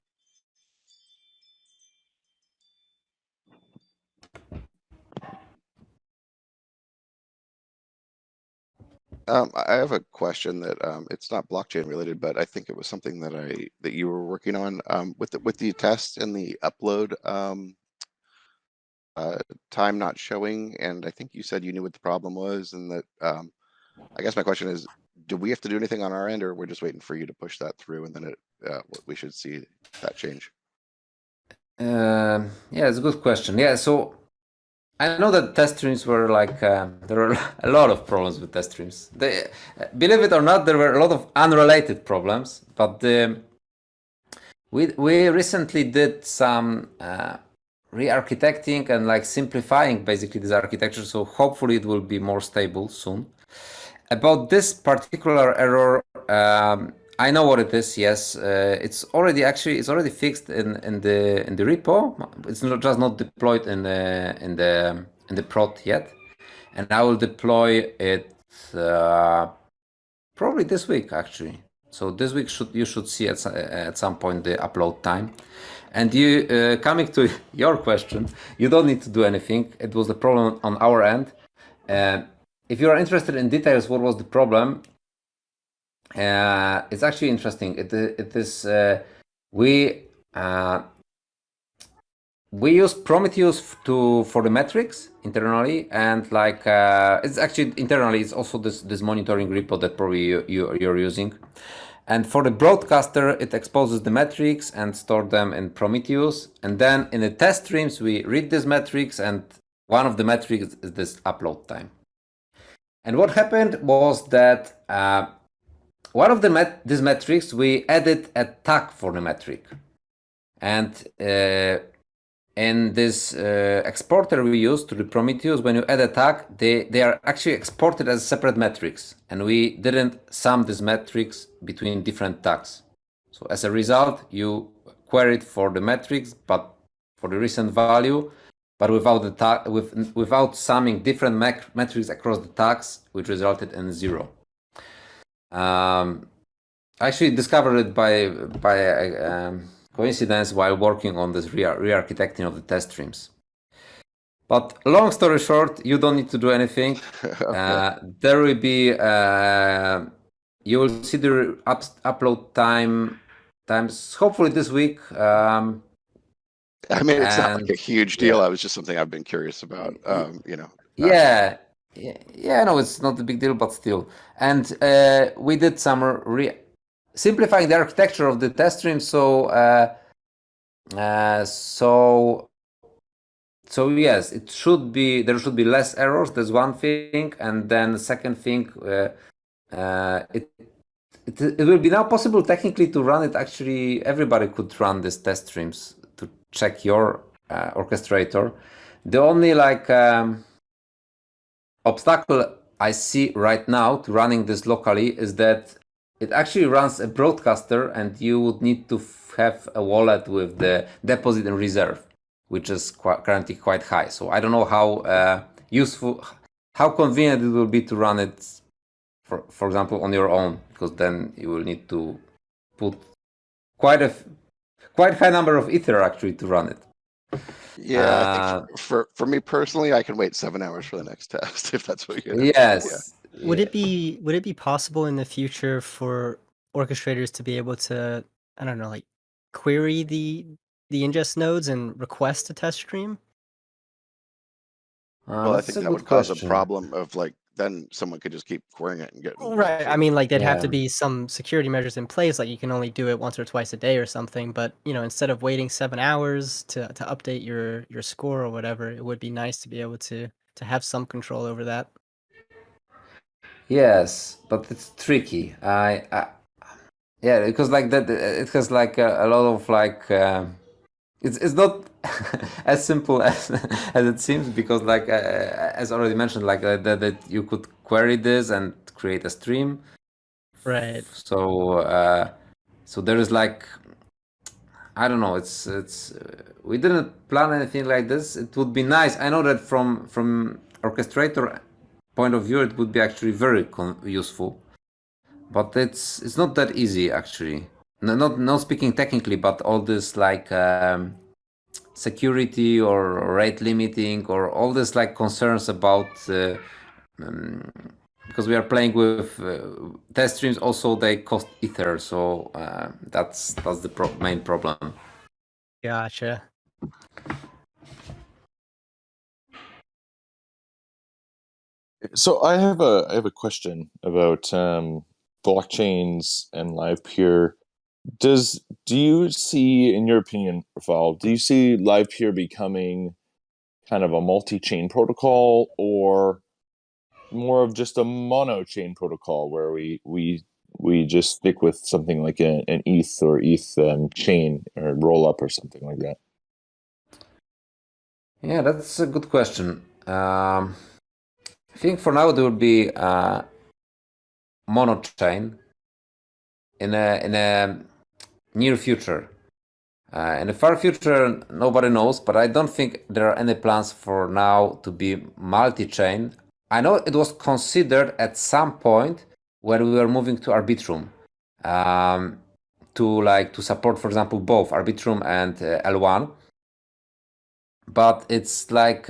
I have a question that it's not blockchain related, but I think it was something that you were working on with the test and the upload time not showing, and I think you said you knew what the problem was, and that I guess my question is, do we have to do anything on our end, or we're just waiting for you to push that through, and then we should see that change? Yeah, it's a good question. Yeah, so I know that test streams were there were a lot of problems with test streams. Believe it or not, there were a lot of unrelated problems, but we recently did some re-architecting and simplifying basically this architecture, so hopefully it will be more stable soon. About this particular error, I know what it is. Yes, it's already fixed in the repo. It's just not deployed in the prod yet, and I will deploy it probably this week actually. So this week you should see at some point the upload time. And you coming to your question, you don't need to do anything. It was the problem on our end. If you are interested in details, what was the problem? It's actually interesting. It is we use Prometheus for the metrics internally, and it's actually internally. It's also this monitoring repo that probably you're using. And for the broadcaster, it exposes the metrics and store them in Prometheus. And then in the test streams, we read these metrics, and one of the metrics is this upload time. And what happened was that one of these metrics, we added a tag for the metric. And in this exporter we use to the Prometheus, when you add a tag, they are actually exported as separate metrics. And we didn't sum these metrics between different tags. So as a result, you queried for the metrics, but for the recent value, but without the tag, without summing different metrics across the tags, which resulted in 0. I actually discovered it by coincidence while working on this re-architecting of the test streams. But long story short, you don't need to do anything. Okay. There will be you will see the upload times hopefully this week. I mean, it's not like a huge deal. I was just something I've been curious about. Yeah, no, it's not a big deal, but still. And we did some simplifying the architecture of the test stream. So yes, there should be less errors. That's one thing, and then the second thing, it will be now possible technically to run it. Actually, everybody could run these test streams to check your orchestrator. The only obstacle I see right now to running this locally is that it actually runs a broadcaster, and you would need to have a wallet with the deposit and reserve, which is currently quite high. So I don't know how useful, how convenient it will be to run it, for example, on your own, because then you will need to put quite high number of Ether actually to run it. Yeah, I think for me personally, I can wait 7 hours for the next test if that's what you're. Yes. Yeah. Would it be possible in the future for orchestrators to be able to, I don't know, query the ingest nodes and request a test stream? Well, I think that would cause a problem of then someone could just keep querying it and get. Right. I mean, there'd have to be some security measures in place. You can only do it once or twice a day or something. But instead of waiting 7 hours to update your score or whatever, it would be nice to be able to have some control over that. Yes, but it's tricky. Yeah, because like that, it has like a lot of like. It's not as simple as as it seems, because like as already mentioned, like that you could query this and create a stream. Right. So there is like, I don't know. It's we didn't plan anything like this. It would be nice. I know that from orchestrator point of view, it would be actually very useful, but it's not that easy actually. No, not speaking technically, but all this like security or rate limiting or all this like concerns about um, because we are playing with test streams. Also, they cost ether, so that's the main problem. Gotcha. So I have a question about blockchains and Livepeer. Do you see, in your opinion, Rafal, do you see Livepeer becoming kind of a multi-chain protocol, or more of just a mono-chain protocol where we just stick with something like an ETH or ETH chain or roll up or something like that? Yeah, that's a good question. I think for now there will be mono chain in a near future. In the far future, nobody knows, but I don't think there are any plans for now to be multi-chain. I know it was considered at some point when we were moving to Arbitrum, to support, for example, both Arbitrum and L1. But it's like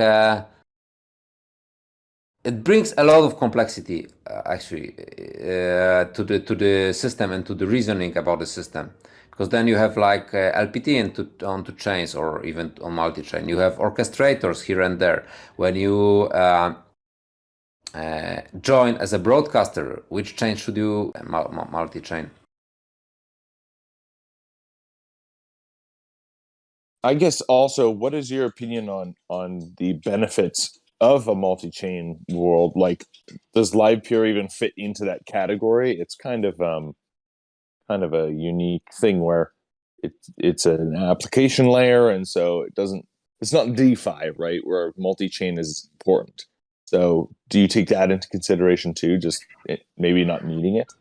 it brings a lot of complexity actually to the system and to the reasoning about the system, because then you have like LPT onto chains or even on multi-chain. You have orchestrators here and there. When you join as a broadcaster, which chain should you multi-chain? I guess also, what is your opinion on the benefits of a multi-chain world? Like, does Livepeer even fit into that category? It's kind of a unique thing where it's an application layer, and so it's not DeFi, right? Where multi-chain is important. So do you take that into consideration too? Just maybe not needing it?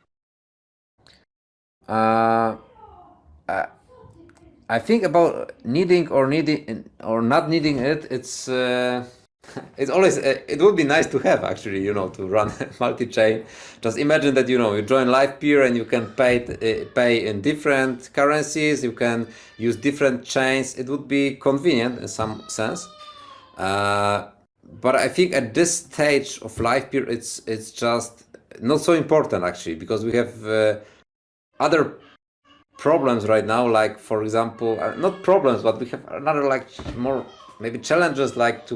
Uh, I think about needing or not needing it. It's always it would be nice to have actually, to run multi-chain. Just imagine that you join Livepeer and you can pay in different currencies. You can use different chains. It would be convenient in some sense. But I think at this stage of Livepeer, it's just not so important actually, because we have other problems right now, like for example, not problems, but we have another like more maybe challenges, like to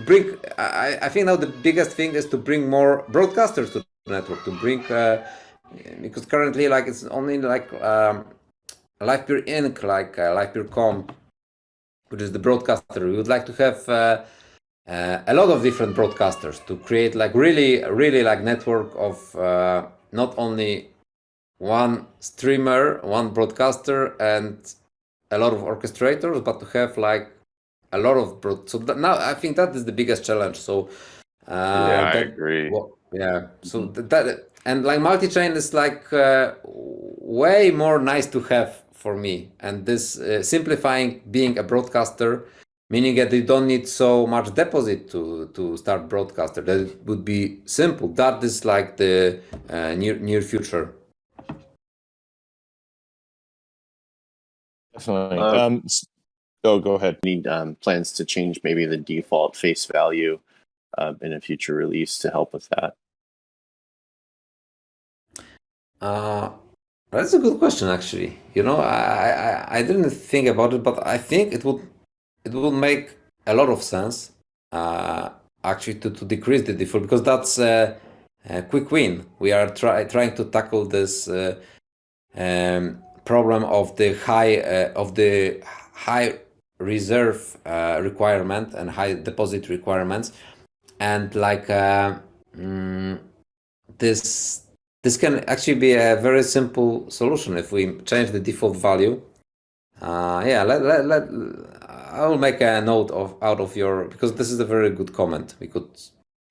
bring. I think now the biggest thing is to bring more broadcasters to the network, to bring because currently like it's only like Livepeer Inc., like Livepeer.com, which is the broadcaster. We would like to have a lot of different broadcasters to create like really like network of not only one streamer, one broadcaster, and a lot of orchestrators, but to have like a lot of now I think that is the biggest challenge. So Yeah, I agree. yeah. So that and like multi-chain is like way more nice to have for me, and this simplifying being a broadcaster, meaning that you don't need so much deposit to start broadcaster. That would be simple. That is like the near future. Definitely. Go ahead. Need plans to change maybe the default face value in a future release to help with that? That's a good question, actually. I didn't think about it, but I think it would make a lot of sense, actually, to decrease the default, because that's a quick win. We are trying to tackle this problem of the high reserve requirement and high deposit requirements, and like this can actually be a very simple solution if we change the default value. Yeah, I will make a note out of your, because this is a very good comment.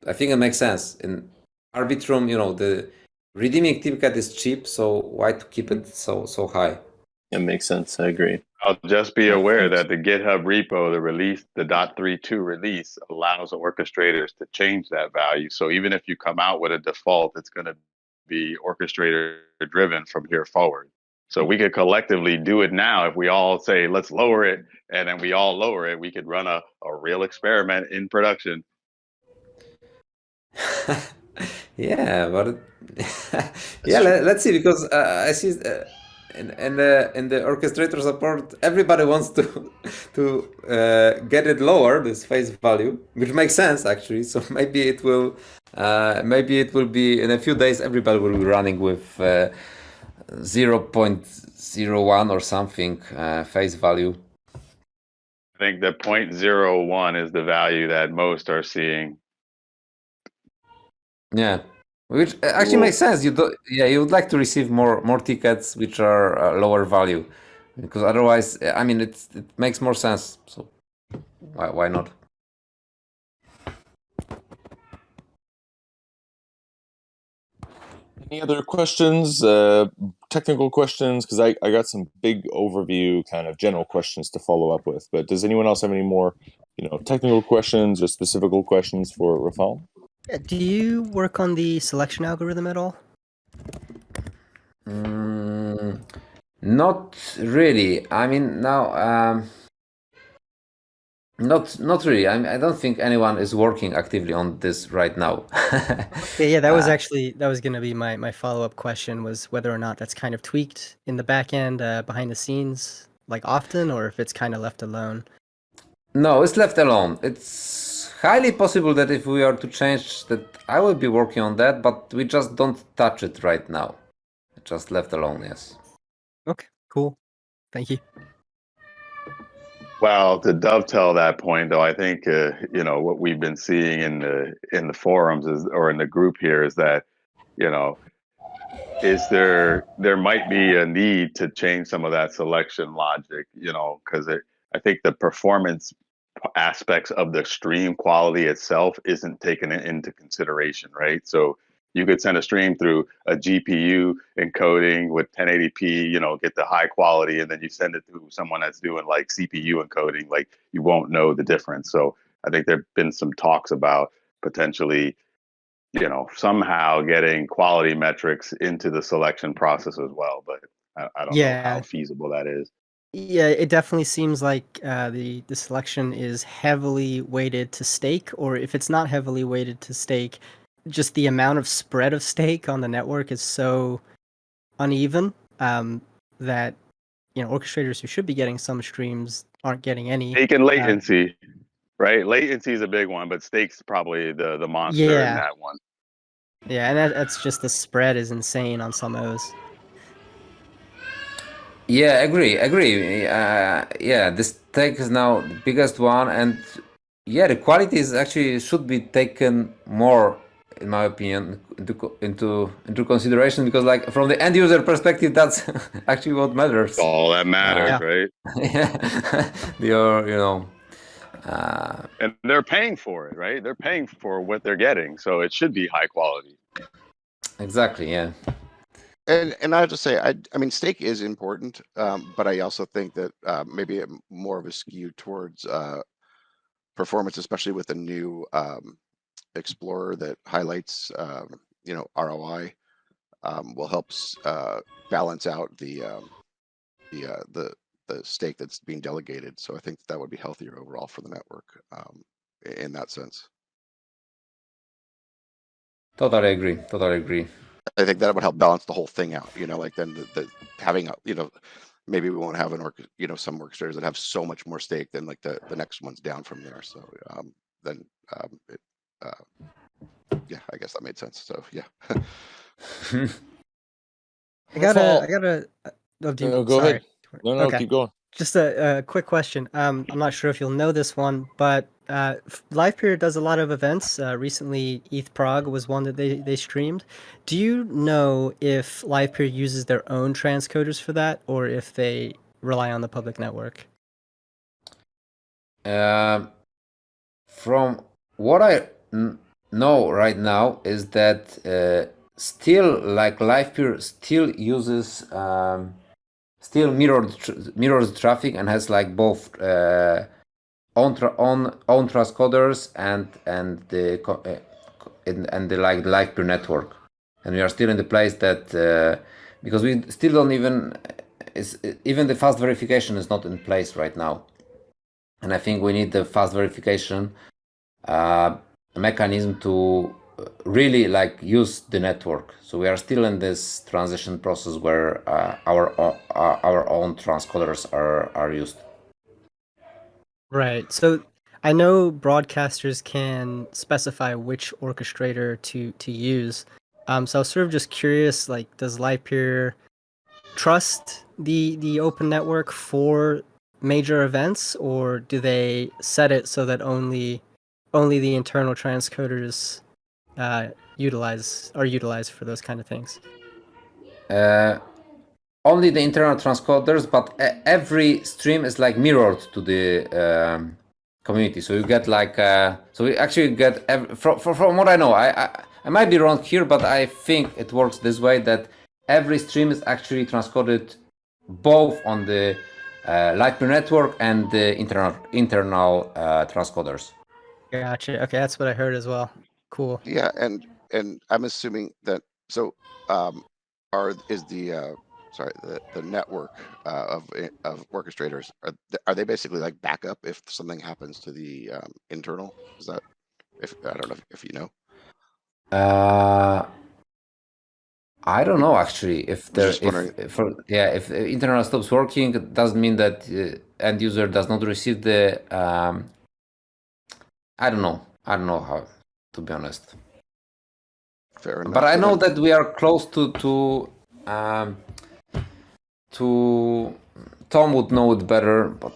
I think it makes sense. In Arbitrum, the redeeming ticket is cheap, so why to keep it so high? It makes sense. I agree. I'll just be aware that the GitHub repo, the .32 release allows orchestrators to change that value. So even if you come out with a default, it's going to be orchestrator driven from here forward. So we could collectively do it now. If we all say, let's lower it, and then we all lower it, we could run a real experiment in production. Yeah, but yeah, let's see, because I see in the orchestrator support, everybody wants to get it lower, this face value, which makes sense actually. So maybe it will be in a few days. Everybody will be running with 0.01 or something face value. I think the 0.01 is the value that most are seeing. Yeah, which actually makes sense. You would like to receive more tickets which are lower value, because otherwise, I mean, it makes more sense. So why not? Any other questions, technical questions? Because I got some big overview kind of general questions to follow up with. But does anyone else have any more, technical questions or specific questions for Rafal? Do you work on the selection algorithm at all? Not really. I mean, now, not really. I don't think anyone is working actively on this right now. Yeah, that was going to be my follow-up question, was whether or not that's kind of tweaked in the back end, behind the scenes, like often, or if it's kind of left alone. No, it's left alone. It's highly possible that if we are to change that, I will be working on that, but we just don't touch it right now. Just left alone, yes. Okay, cool. Thank you. Well, to dovetail that point, though, I think what we've been seeing in the forums or in the group here is that is there might be a need to change some of that selection logic, because I think the performance aspects of the stream quality itself isn't taken into consideration, right? So you could send a stream through a GPU encoding with 1080p, get the high quality, and then you send it to someone that's doing like CPU encoding, like you won't know the difference. So I think there've been some talks about potentially, somehow getting quality metrics into the selection process as well, but I don't know how feasible that is. Yeah, it definitely seems like the selection is heavily weighted to stake, or if it's not heavily weighted to stake, just the amount of spread of stake on the network is so uneven that orchestrators who should be getting some streams aren't getting any. Stake and latency, right? Latency is a big one, but stake's probably the monster in that one. Yeah, and that's just the spread is insane on some O's. Yeah, agree. Yeah, the stake is now the biggest one, and yeah, the quality is actually should be taken more, in my opinion, into consideration, because like from the end user perspective, that's actually what matters. All that matters, right? Yeah, and they're paying for it, right? They're paying for what they're getting, so it should be high quality. Exactly. Yeah. And I have to say, I mean, stake is important, but I also think that maybe more of a skew towards performance, especially with a new Explorer that highlights, ROI, will help balance out the stake that's being delegated. So I think that would be healthier overall for the network in that sense. Totally agree. I think that would help balance the whole thing out, like then the having maybe we won't have some orchestrators that have so much more stake than like the next one's down from there. So yeah, I guess that made sense. So yeah. I gotta. No, go ahead. No, okay. keep going. Just a quick question. I'm not sure if you'll know this one, but Livepeer does a lot of events. Recently, ETH Prague was one that they streamed. Do you know if Livepeer uses their own transcoders for that, or if they rely on the public network? From what I know right now is that still, like Livepeer still uses still mirrors traffic and has like both own transcoders and the like Livepeer network, and we are still in the place that because we still don't even even the fast verification is not in place right now, and I think we need the fast verification mechanism to really like use the network. So we are still in this transition process where our own transcoders are used. Right. So I know broadcasters can specify which orchestrator to use. So I was sort of just curious, like, does Livepeer trust the open network for major events, or do they set it so that only the internal transcoders are utilized for those kind of things? Only the internal transcoders, but every stream is like mirrored to the community. So you get like so we actually get from what I know. I might be wrong here, but I think it works this way that every stream is actually transcoded both on the Livepeer network and the internal transcoders. Gotcha. Okay, that's what I heard as well. Cool. Yeah, and I'm assuming that is the the network of orchestrators are they basically like backup if something happens to the internal? Is that I don't know if you know. I don't know actually if Just wondering. if internal stops working, it doesn't mean that end user does not receive the. I don't know how, to be honest. Fair enough. But I know that we are close to Tom would know it better, but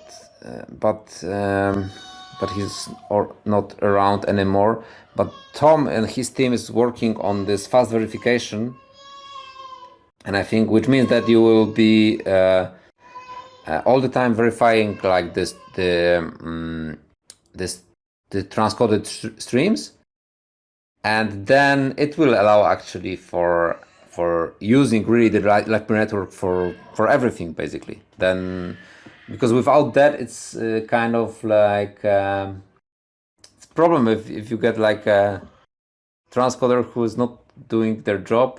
he's not around anymore. But Tom and his team is working on this fast verification, and I think which means that you will be all the time verifying like the transcoded streams, and then it will allow actually for using really the Livepeer network for everything basically. Then because without that it's kind of like it's a problem if you get like a transcoder who is not doing their job,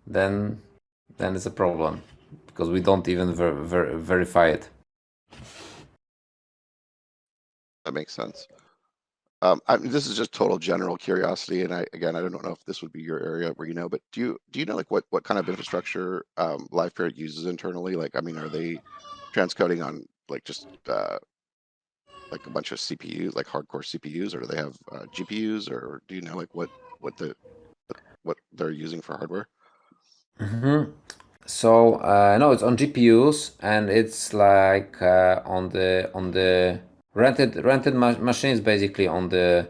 then it's a problem because we don't even verify it. That makes sense. This is just total general curiosity, and I don't know if this would be your area where you know, but do you know like what kind of infrastructure Livepeer uses internally? Like, I mean, are they transcoding on like just like a bunch of CPUs, like hardcore CPUs, or do they have GPUs, or do you know like what they're using for hardware? Mm-hmm. So no, it's on GPUs, and it's like on the rented machines, basically on the.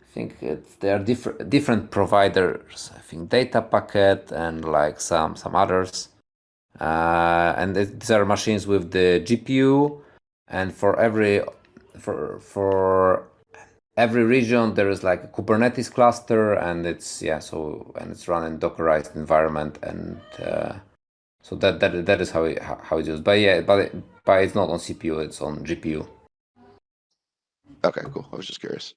I think there are different providers. I think Data Packet and like some others, and these are machines with the GPU, and for every region there is like a Kubernetes cluster, and it's and it's run in Dockerized environment, and so that is how it's used. But it's not on CPU; it's on GPU. Okay, cool. I was just curious.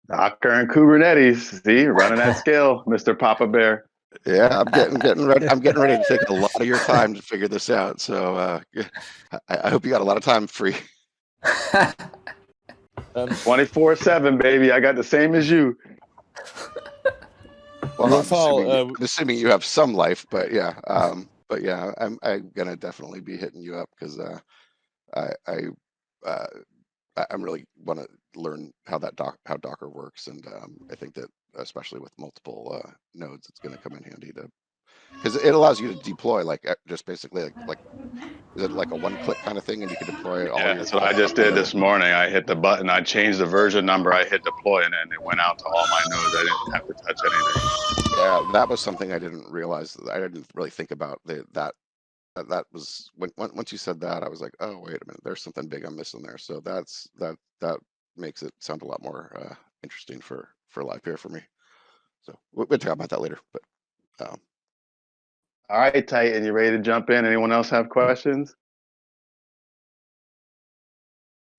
Docker and Kubernetes, see, running at scale, Mr. Papa Bear. Yeah, I'm getting ready. I'm getting ready to take a lot of your time to figure this out. So I hope you got a lot of time free. 24/7, baby. I got the same as you. Well, Rafal, I'm assuming you have some life, but yeah, I'm gonna definitely be hitting you up because I'm really want to learn how Docker works, and I think that especially with multiple nodes, it's going to come in handy to because it allows you to deploy like just basically like is it like a one-click kind of thing, and you can deploy all Yeah, your that's what I just did this morning. I hit the button, I changed the version number, I hit deploy, and then it went out to all my nodes. I didn't have to touch anything. Yeah, that was something I didn't realize. I didn't really think about that was once you said that, I was like, oh wait a minute, there's something big I'm missing there. So that makes it sound a lot more interesting for Livepeer for me. So we'll talk about that later. But All right, Titan, you ready to jump in? Anyone else have questions?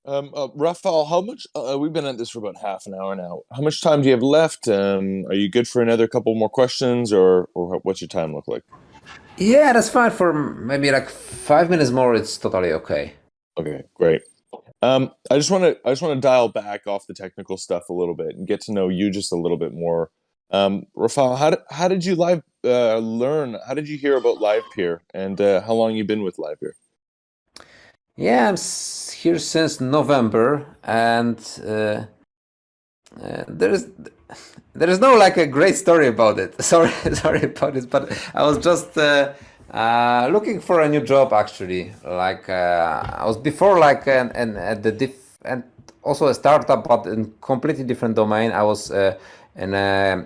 Rafal, how much? We've been at this for about half an hour now. How much time do you have left? Are you good for another couple more questions, or what's your time look like? Yeah, that's fine. For maybe like 5 minutes more, it's totally okay. Okay, great. I just want to dial back off the technical stuff a little bit and get to know you just a little bit more. Rafal, how did you learn? How did you hear about Livepeer, and how long you been with Livepeer? Yeah, I'm here since November, and there is no like a great story about it. Sorry about it, but I was just looking for a new job actually. Like I was before like and also a startup, but in completely different domain. I was in a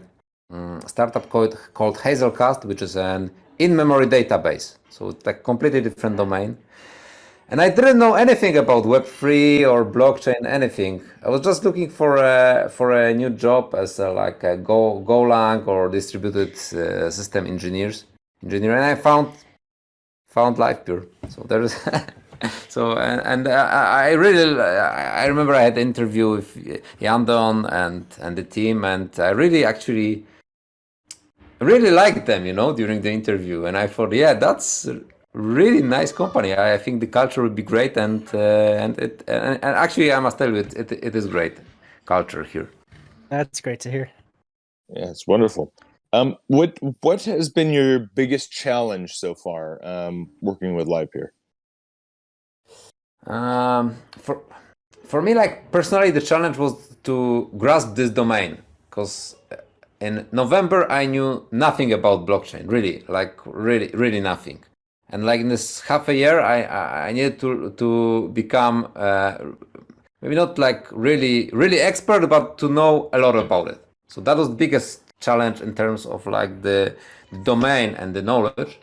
startup called Hazelcast, which is an in-memory database. So it's like completely different domain. And I didn't know anything about Web3 or blockchain, anything. I was just looking for a new job as like a Golang or distributed system engineer, and I found Livepeer. So there's so and I really I remember I had an interview with Yandon and the team, and I really actually really liked them, during the interview, and I thought, yeah, that's really nice company. I think the culture would be great, and actually I must tell you, it is great culture here. That's great to hear. Yeah, it's wonderful. What has been your biggest challenge so far working with Livepeer? For me, like personally, the challenge was to grasp this domain, because in November I knew nothing about blockchain, really nothing. And like in this half a year, I needed to become maybe not like really expert, but to know a lot about it. So that was the biggest challenge in terms of like the domain and the knowledge.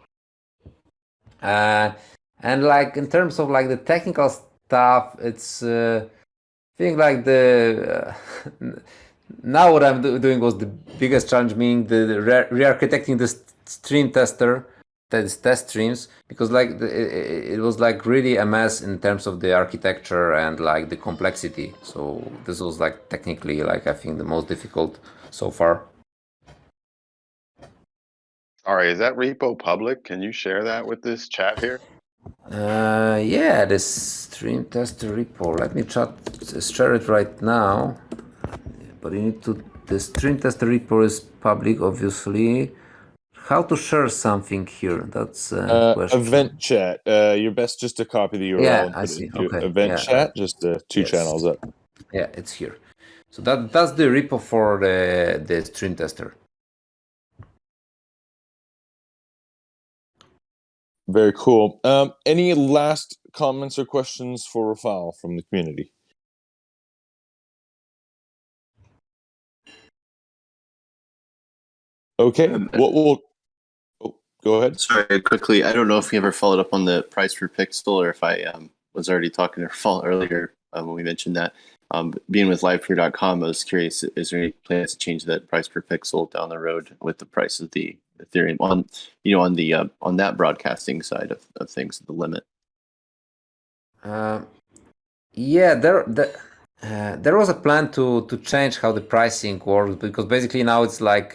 And like in terms of like the technical stuff, it's I think like the now what I'm doing was the biggest challenge, being the re-architecting the stream tester. Test streams, because like it was like really a mess in terms of the architecture and like the complexity. So this was like technically like I think the most difficult so far. All right, is that repo public? Can you share that with this chat here? Yeah, this stream tester repo. Let me share it right now. But you need to. The stream tester repo is public, obviously. How to share something here? That's a question. Event chat. You're best just to copy the URL. Yeah, and I put see. it into Okay. event chat, just two channels up. Yeah, it's here. So that's the repo for the stream tester. Very cool. Any last comments or questions for Rafal from the community? Okay. We'll go ahead. Sorry, quickly. I don't know if we ever followed up on the price per pixel, or if I was already talking to Rafal earlier when we mentioned that. Being with livepeer.com, I was curious, is there any plans to change that price per pixel down the road with the price of the Ethereum on that broadcasting side of things, the limit? Yeah, there was a plan to change how the pricing works, because basically now it's like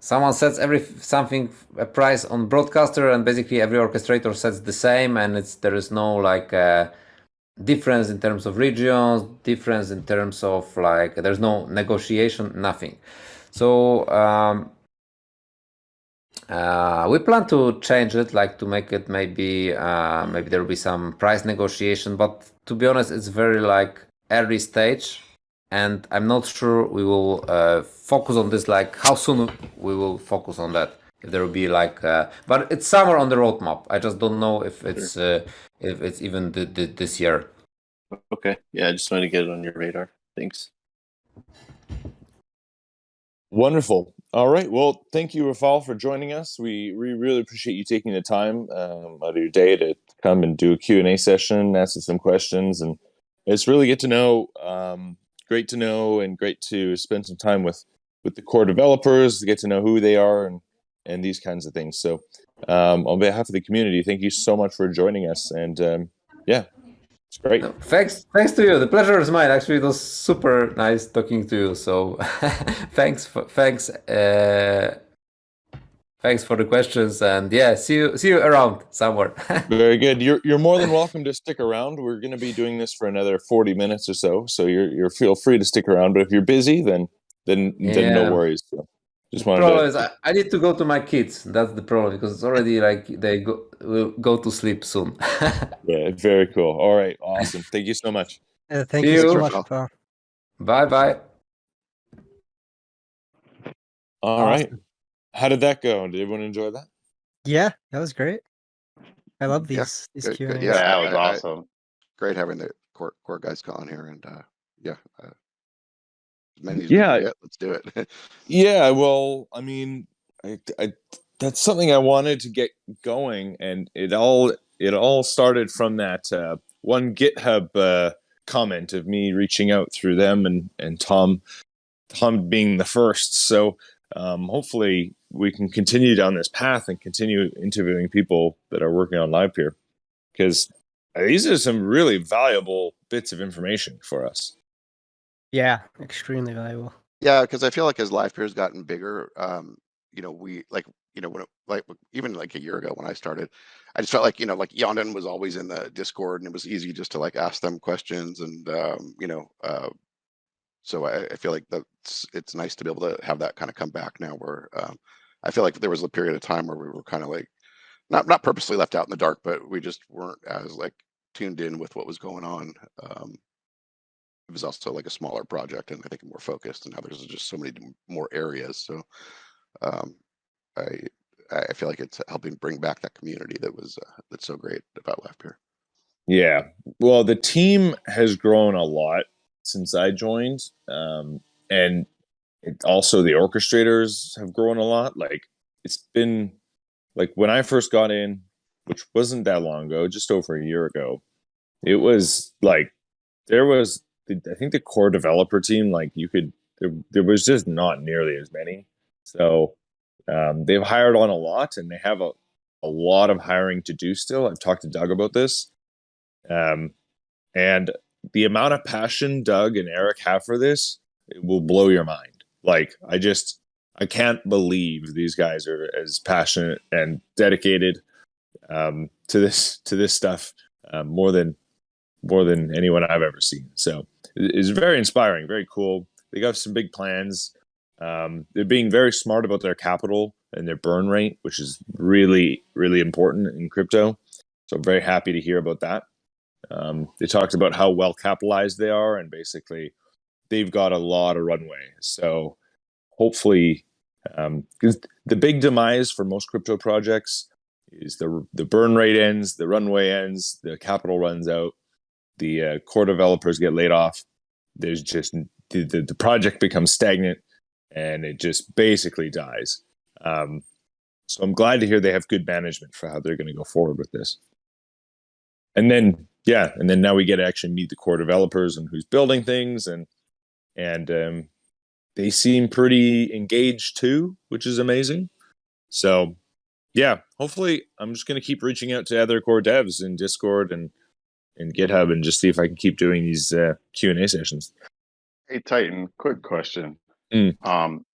someone sets a price on broadcaster, and basically every orchestrator sets the same, and there is no like difference in terms of regions, difference in terms of like there's no negotiation, nothing. So we plan to change it, like to make it maybe there will be some price negotiation, but to be honest, it's very like early stage, and I'm not sure we will focus on this. Like how soon we will focus on that? If there will be like, but it's somewhere on the roadmap. I just don't know if it's even this year. Okay. Yeah, I just wanted to get it on your radar. Thanks. Wonderful. All right. Well, thank you, Rafal, for joining us. We really appreciate you taking the time out of your day to come and do a Q&A session, answer some questions, and it's really great to know, and great to spend some time with the core developers, to get to know who they are and these kinds of things. So, on behalf of the community, thank you so much for joining us, and yeah, it's great. No, thanks to you. The pleasure is mine. Actually, it was super nice talking to you. So, thanks for the questions, and yeah, see you around somewhere. Very good. You're more than welcome to stick around. We're going to be doing this for another 40 minutes or so, so you're feel free to stick around. But if you're busy, then no worries. So just wanted problem to. is I need to go to my kids. That's the problem, because it's already like they will go to sleep soon. Yeah, very cool. All right, awesome. Thank you so much. Thank See you so you. much, Rafal. Paul. Bye. All right. How did that go? Did everyone enjoy that? Yeah, that was great. I love Yeah, these good, Q&As. yeah, that was awesome. Great having the core guys on here, and yeah, as many as we Yeah. can get, let's do it. Yeah, well, I mean, I that's something I wanted to get going, and it all started from that one GitHub comment of me reaching out through them and Tom being the first. So hopefully we can continue down this path and continue interviewing people that are working on Livepeer, because these are some really valuable bits of information for us. Yeah, extremely valuable. Yeah, because I feel like as Livepeer has gotten bigger, we like, when like even like a year ago when I started, I just felt like, like Yondon was always in the Discord, and it was easy just to like ask them questions, and so I feel like it's nice to be able to have that kind of come back now, where I feel like there was a period of time where we were kind of like not purposely left out in the dark, but we just weren't as like tuned in with what was going on. It was also like a smaller project, and I think more focused, and now there's just so many more areas. So um, I feel like it's helping bring back that community that's so great about Livepeer. Yeah. Well, the team has grown a lot since I joined. And also the orchestrators have grown a lot. Like, it's been like when I first got in, which wasn't that long ago, just over a year ago, it was like there was, I think the core developer team, like there was just not nearly as many. So they've hired on a lot, and they have a lot of hiring to do still. I've talked to Doug about this. And the amount of passion Doug and Eric have for this, it will blow your mind. Like, I can't believe these guys are as passionate and dedicated to this stuff, more than anyone I've ever seen. So it's very inspiring, very cool. They got some big plans. They're being very smart about their capital and their burn rate, which is really, really important in crypto. So I'm very happy to hear about that. They talked about how well capitalized they are, and basically they've got a lot of runway. So hopefully, because the big demise for most crypto projects is the burn rate ends, the runway ends, the capital runs out, the core developers get laid off. There's just the project becomes stagnant, and it just basically dies. So I'm glad to hear they have good management for how they're going to go forward with this. And then now we get to actually meet the core developers and who's building things, and they seem pretty engaged too, which is amazing. So yeah, hopefully I'm just going to keep reaching out to other core devs in Discord and GitHub, and just see if I can keep doing these Q&A sessions. Hey, Titan, quick question. Mm.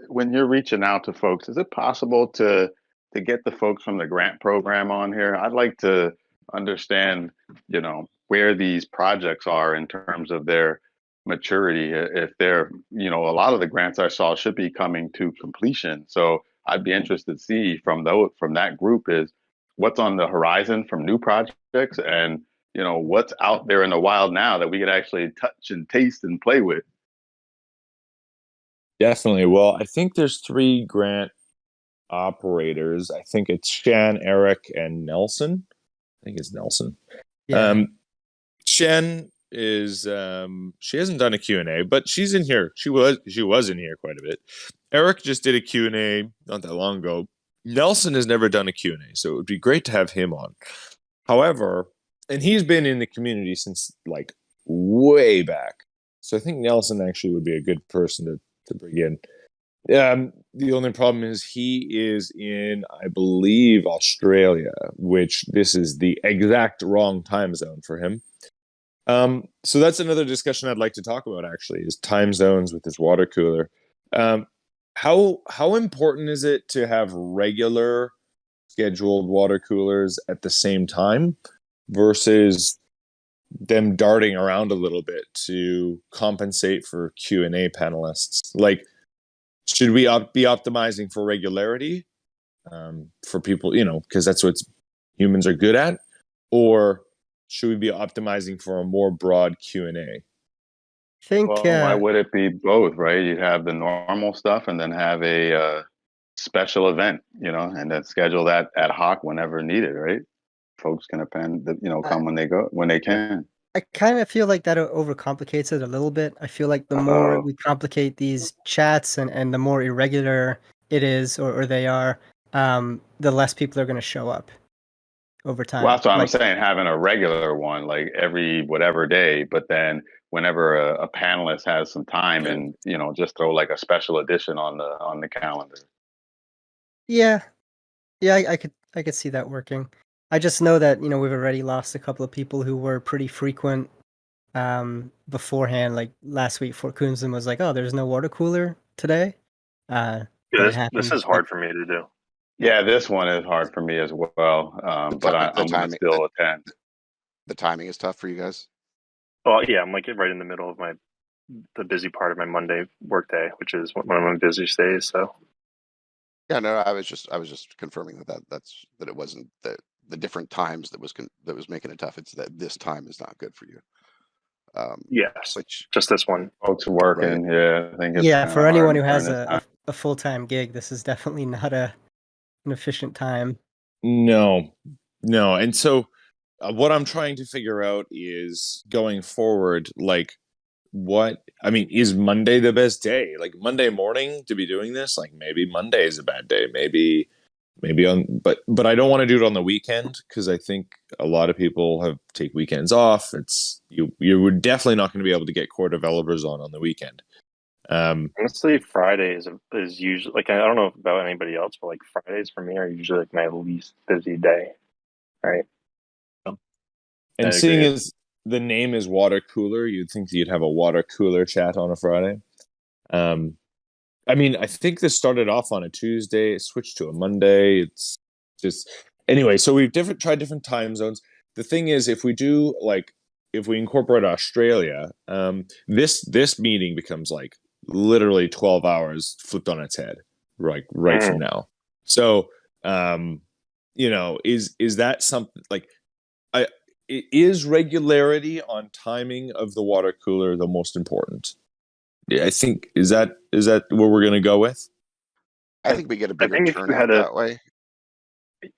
When you're reaching out to folks, is it possible to get the folks from the grant program on here? I'd like to understand, where these projects are in terms of their maturity. If they're, a lot of the grants I saw should be coming to completion. So I'd be interested to see from that group is what's on the horizon from new projects, and what's out there in the wild now that we could actually touch and taste and play with. Definitely. Well, I think there's 3 grant operators. I think it's Shan, Eric, and Nelson. I think it's Nelson. Yeah. Shen is she hasn't done a Q&A, but she's in here. She was in here quite a bit. Eric just did a Q&A not that long ago. Nelson has never done a Q&A, so it would be great to have him on. However, and he's been in the community since like way back. So I think Nelson actually would be a good person to bring in. The only problem is he is in, I believe, Australia, which this is the exact wrong time zone for him. So that's another discussion I'd like to talk about, actually, is time zones with this water cooler. How important is it to have regular scheduled water coolers at the same time versus them darting around a little bit to compensate for Q&A panelists? Like, should we be optimizing for regularity for people, because that's what humans are good at? Or should we be optimizing for a more broad Q&A? I think Well, why would it be both, right? You'd have the normal stuff and then have a special event, and then schedule that ad hoc whenever needed, right? Folks can append, come when they can. I kind of feel like that overcomplicates it a little bit. I feel like the more we complicate these chats and the more irregular it is or they are, the less people are going to show up over time. Well, that's what I'm saying, having a regular one, like every whatever day, but then whenever a panelist has some time and, just throw like a special edition on the calendar. Yeah. Yeah, I could see that working. I just know that, we've already lost a couple of people who were pretty frequent beforehand. Like last week, Fort Coonson was like, "Oh, there's no water cooler today." Yeah, this is hard for me to do. Yeah, this one is hard for me as well. But I'm going to still attend. The timing is tough for you guys. Well, yeah, I'm like right in the middle of the busy part of my Monday workday, which is one of my busiest days. So. Yeah, no, I was just confirming that it wasn't the different times that was making it tough. It's that this time is not good for you. Yes, just this one. Folks working, right? Yeah, I think it's for anyone who has a full-time gig, this is definitely not an efficient time. No, and so what I'm trying to figure out is going forward, like, is Monday the best day? Like Monday morning to be doing this? Like maybe Monday is a bad day. Maybe but I don't want to do it on the weekend because I think a lot of people take weekends off. It's you were definitely not going to be able to get core developers on the weekend. Honestly, Friday is usually, like, I don't know about anybody else, but like Fridays for me are usually like my least busy day, right? And seeing as the name is water cooler, you'd think you'd have a water cooler chat on a Friday. I think this started off on a Tuesday, it switched to a Monday. It's just anyway. So we've tried different time zones. The thing is, if we incorporate Australia, this meeting becomes like literally 12 hours flipped on its head, right from now. So, is that something like is regularity on timing of the water cooler the most important? Yeah, I think is that what we're gonna go with? I think we get a bigger turnout that way.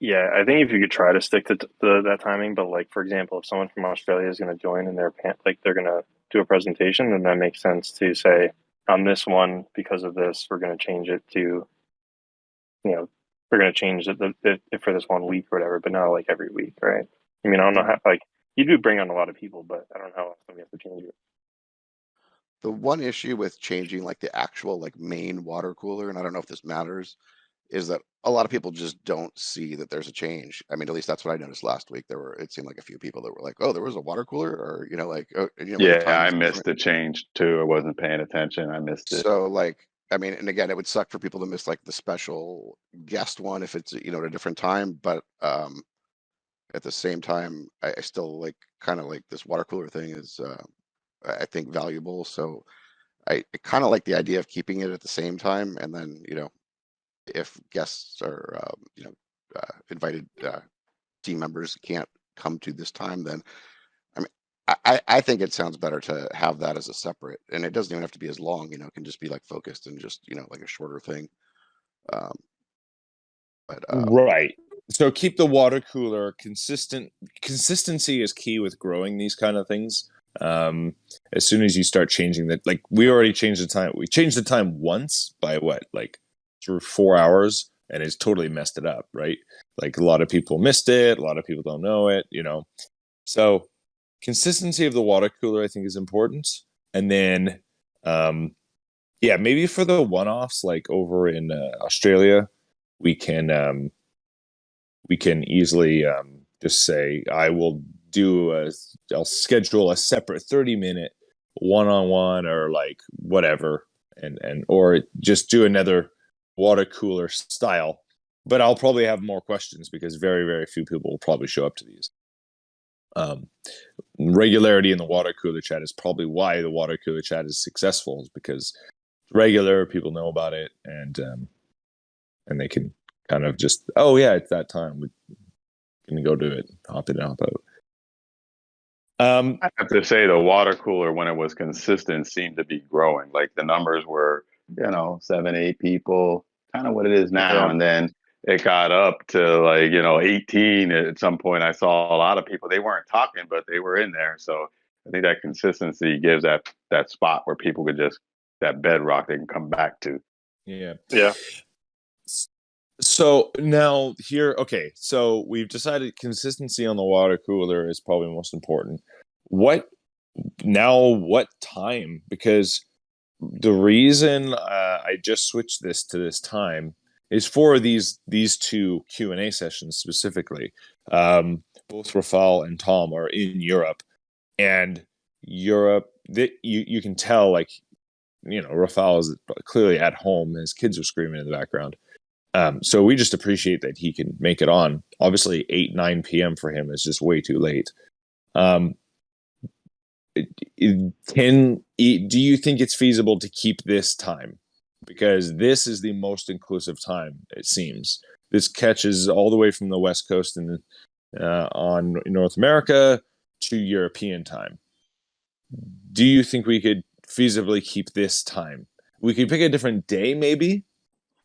Yeah, I think if you could try to stick to that timing, but like for example, if someone from Australia is going to join and they're going to do a presentation, then that makes sense to say on this one because of this, we're going to change it to, we're going to change it for this 1 week or whatever, but not like every week, right? I mean, I don't know how, like, you do bring on a lot of people, but I don't know how often we have to change it. The one issue with changing like the actual like main water cooler, and I don't know if this matters, is that a lot of people just don't see that there's a change. I mean, at least that's what I noticed last week. It seemed like a few people that were like, "Oh, there was a water cooler," or I missed the change too. I wasn't paying attention. I missed it. So and again, it would suck for people to miss like the special guest one if it's at a different time. But at the same time, I still kind of like this water cooler thing is I think valuable. So I kind of like the idea of keeping it at the same time, and then if guests are invited team members can't come to this time, then I think it sounds better to have that as a separate, and it doesn't even have to be as long, you know, it can just be like focused and just, you know, like a shorter thing. Right. So keep the water cooler consistent. Consistency is key with growing these kind of things. As soon as you start changing that, like we already changed the time. We changed the time once by what, like through 4 hours, and it's totally messed it up, right? Like a lot of people missed it. A lot of people don't know it, you know. So consistency of the water cooler, I think, is important. And then, yeah, maybe for the one-offs, like over in Australia, we can easily just say I'll schedule a separate 30-minute one-on-one or like whatever, and or just do another water cooler style. But I'll probably have more questions because very, very few people will probably show up to these. Regularity in the water cooler chat is probably why the water cooler chat is successful, is because regular people know about it, and they can kind of just, oh yeah, it's that time, we can go do it, hop in and hop out. I have to say the water cooler, when it was consistent, seemed to be growing. Like the numbers were, 7, 8 people, kind of what it is now. Yeah. And then it got up to like, 18 at some point. I saw a lot of people, they weren't talking, but they were in there. So I think that consistency gives that spot where people could just, that bedrock they can come back to. Yeah. Yeah. So now here, okay, so we've decided consistency on the water cooler is probably most important. What time? Because the reason I just switched this to this time is for these two Q&A sessions specifically. Both Rafal and Tom are in Europe, and Europe, you can tell, like, Rafal is clearly at home. His kids are screaming in the background. So we just appreciate that he can make it on. Obviously, 8-9 p.m. for him is just way too late. Do you think it's feasible to keep this time? Because this is the most inclusive time, it seems. This catches all the way from the West Coast and on North America to European time. Do you think we could feasibly keep this time? We could pick a different day, maybe.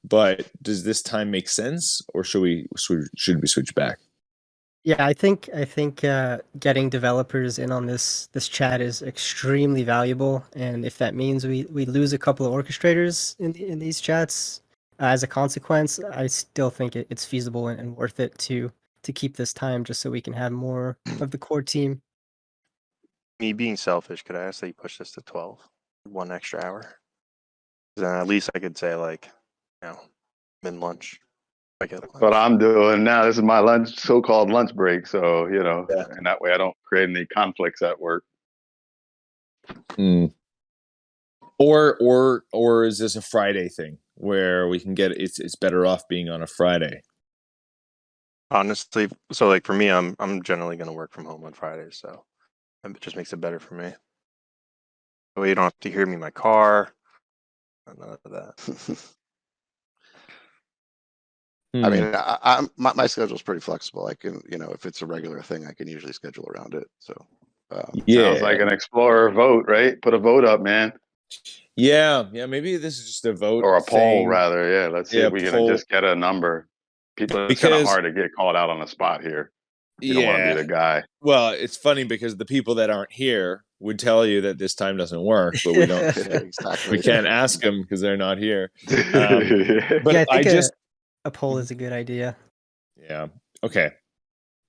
But does this time make sense, or should we switch back? Yeah, I think getting developers in on this chat is extremely valuable, and if that means we lose a couple of orchestrators in these chats as a consequence, I still think it's feasible and worth it to keep this time just so we can have more of the core team. Me being selfish, could I ask that you push this to 12? 1 extra hour? Then at least I could say, like, mid lunch. What I'm doing now, this is my lunch, so-called lunch break. So, Yeah. and that way I don't create any conflicts at work. Or is this a Friday thing where we can get it's better off being on a Friday? Honestly, so like for me, I'm generally going to work from home on Fridays, so it just makes it better for me. That way you don't have to hear me in my car. None of that. I mean, my schedule's pretty flexible. I can, if it's a regular thing, I can usually schedule around it. So, yeah, sounds like an Explorer vote, right? Put a vote up, man. Yeah. Maybe this is just a vote or a poll, thing. rather. Yeah, let's see if we can just get a number. People, it's kind of hard to get called out on the spot here. You don't want to be the guy. Well, it's funny because the people that aren't here would tell you that this time doesn't work, but we don't. Exactly. We can't ask them because they're not here. But yeah, I think a poll is a good idea. Yeah. Okay.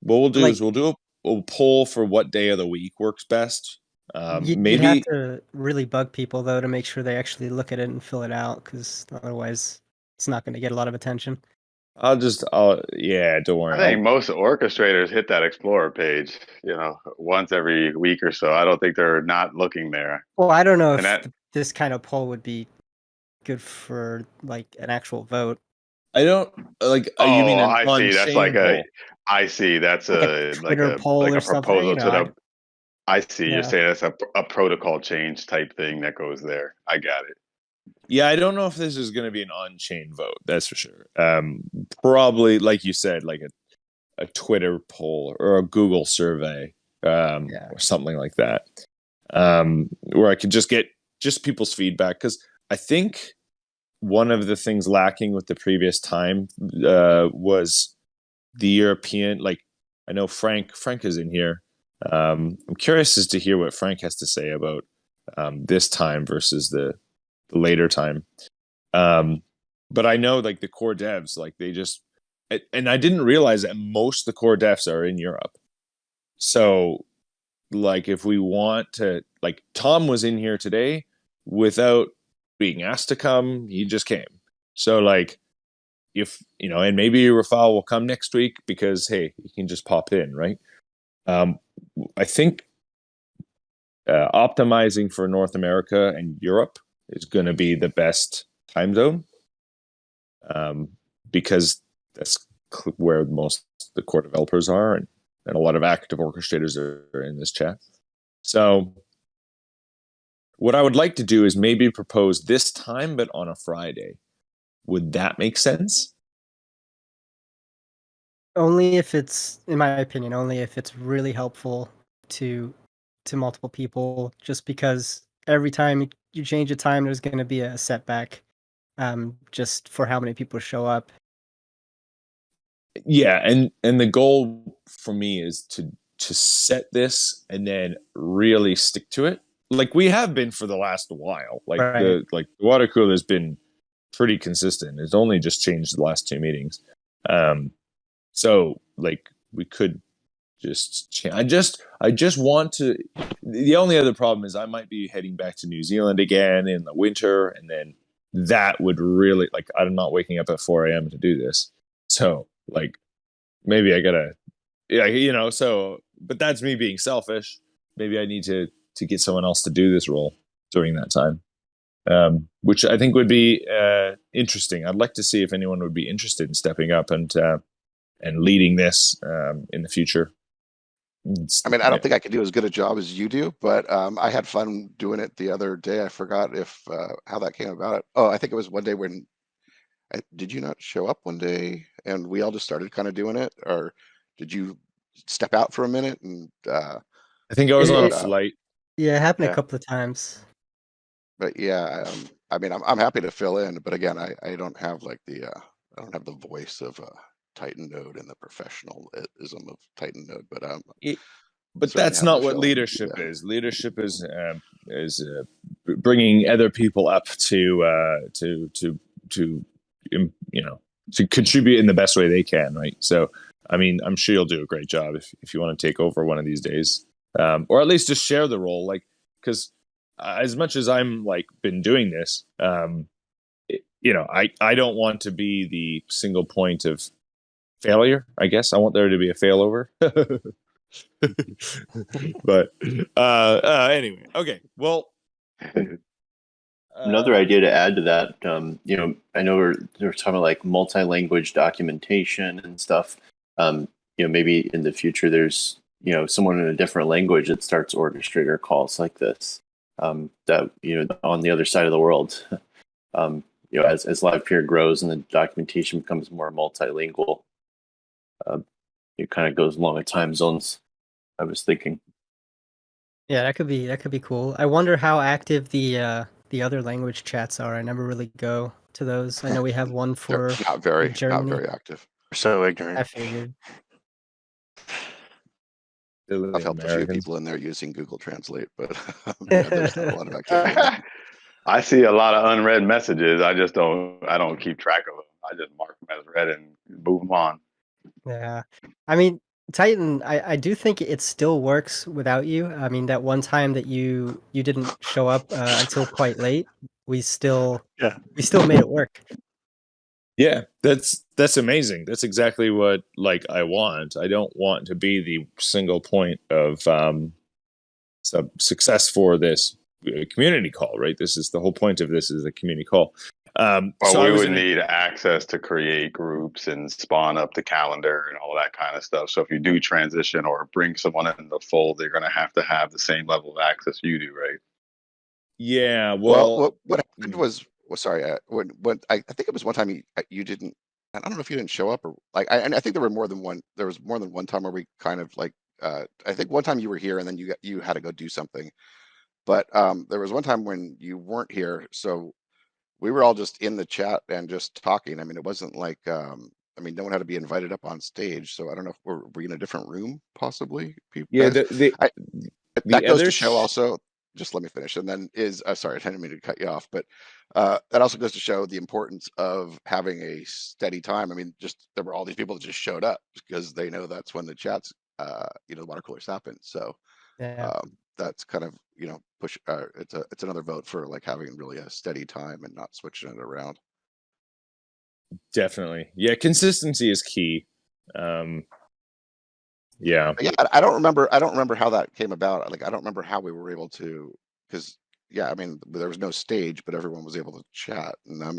What we'll do is we'll do a poll for what day of the week works best. You'd have to really bug people though to make sure they actually look at it and fill it out, because otherwise it's not going to get a lot of attention. Yeah, don't worry. I think most orchestrators hit that Explorer page, once every week or so. I don't think they're not looking there. Well, I don't know if this kind of poll would be good for like an actual vote. I don't like. You mean an I see. That's like poll. I see. That's a Twitter poll or proposal something. to the. I see. You're saying that's a protocol change type thing that goes there. I got it. Yeah, I don't know if this is going to be an on-chain vote. That's for sure. Probably, like you said, like a Twitter poll or a Google survey. or something like that, where I could just get just people's feedback, because I think one of the things lacking with the previous time was the European. Like, I know Frank is in here. I'm curious as to hear what Frank has to say about this time versus the later time. But I know, like, the core devs, like, they just, and I didn't realize that most of the core devs are in Europe. So, like, if we want to, like, Tom was in here today without being asked to come, he just came. So, like, if, you know, and maybe Rafal will come next week because, hey, he can just pop in, right? I think optimizing for North America and Europe is going to be the best time zone, because that's where most of the core developers are, and a lot of active orchestrators are in this chat. So what I would like to do is maybe propose this time, but on a Friday. Would that make sense? Only if it's, in my opinion, only if it's really helpful to multiple people, just because every time you change a time, there's going to be a setback, just for how many people show up. Yeah, and the goal for me is to set this and then really stick to it, like we have been for the last while. Like, Right. the water cooler has been pretty consistent. It's only just changed the last 2 meetings. So, like, we could just I just want to. The only other problem is I might be heading back to New Zealand again in the winter, and then that would really, like, I'm not waking up at 4 a.m. to do this. So, like, maybe I gotta, yeah, you know. So, but that's me being selfish. Maybe I need to get someone else to do this role during that time, which I think would be interesting. I'd like to see if anyone would be interested in stepping up and leading this in the future. I mean, I don't think I can do as good a job as you do, but I had fun doing it the other day. I forgot if how that came about. Oh, I think it was one day when, did you not show up one day and we all just started kind of doing it, or did you step out for a minute and I think I was on a flight. Yeah, it happened Yeah. a couple of times. But yeah, I mean, I'm happy to fill in, but again, I don't have like the I don't have the voice of Titan Node and the professionalism of Titan Node, but But certainly that's happy not to what fill in. leadership Yeah. is. Leadership is bringing other people up to you know, to contribute in the best way they can, right? So, I mean, I'm sure you'll do a great job if you want to take over one of these days, or at least just share the role, like, because as much as I'm, like, been doing this, you know, I don't want to be the single point of failure. I guess I want there to be a failover. But anyway, okay. Well, Another idea to add to that, you know, I know we're talking about, like, multi-language documentation and stuff. You know, maybe in the future there's, you know, someone in a different language that starts orchestrator calls like this, that, you know, on the other side of the world. You know, as Livepeer grows and the documentation becomes more multilingual, it kind of goes along with time zones, I was thinking. Yeah, that could be cool. I wonder how active the other language chats are. I never really go to those. I know we have one for They're not very Germany. active. We're so ignorant. I figured. I've helped a few people in there using Google Translate, but yeah, there's not a lot of activity. I see a lot of unread messages. I don't keep track of them. I just mark them as read and move them on. Yeah. I mean, Titan, I do think it still works without you. I mean, that one time that you didn't show up until quite late, we still made it work. yeah, that's amazing. That's exactly what, like, I want. I don't want to be the single point of success for this community call, right? This is the whole point of this, is a community call. Well, so we would need access to create groups and spawn up the calendar and all that kind of stuff. So if you do transition or bring someone in the fold, they're going to have the same level of access you do, right? Yeah. Well, what happened was, well, sorry, when I think it was one time you didn't. I don't know if you didn't show up, or like I think there were more than one. There was more than one time where we kind of like I think one time you were here and then you had to go do something. But there was one time when you weren't here, so we were all just in the chat and just talking. I mean, it wasn't like I mean, no one had to be invited up on stage. So I don't know if were we in a different room, possibly, Yeah, guys. That the goes other to show also. Just let me finish, and then sorry, I didn't mean to cut you off, but that also goes to show the importance of having a steady time. I mean, just there were all these people that just showed up because they know that's when the chats, the water coolers happen. So Yeah. that's kind of push. It's another vote for like having really a steady time and not switching it around. Definitely, yeah. Consistency is key. Yeah. But yeah, I don't remember how that came about. Like, I don't remember how we were able to, because yeah, I mean, there was no stage, but everyone was able to chat, and I'm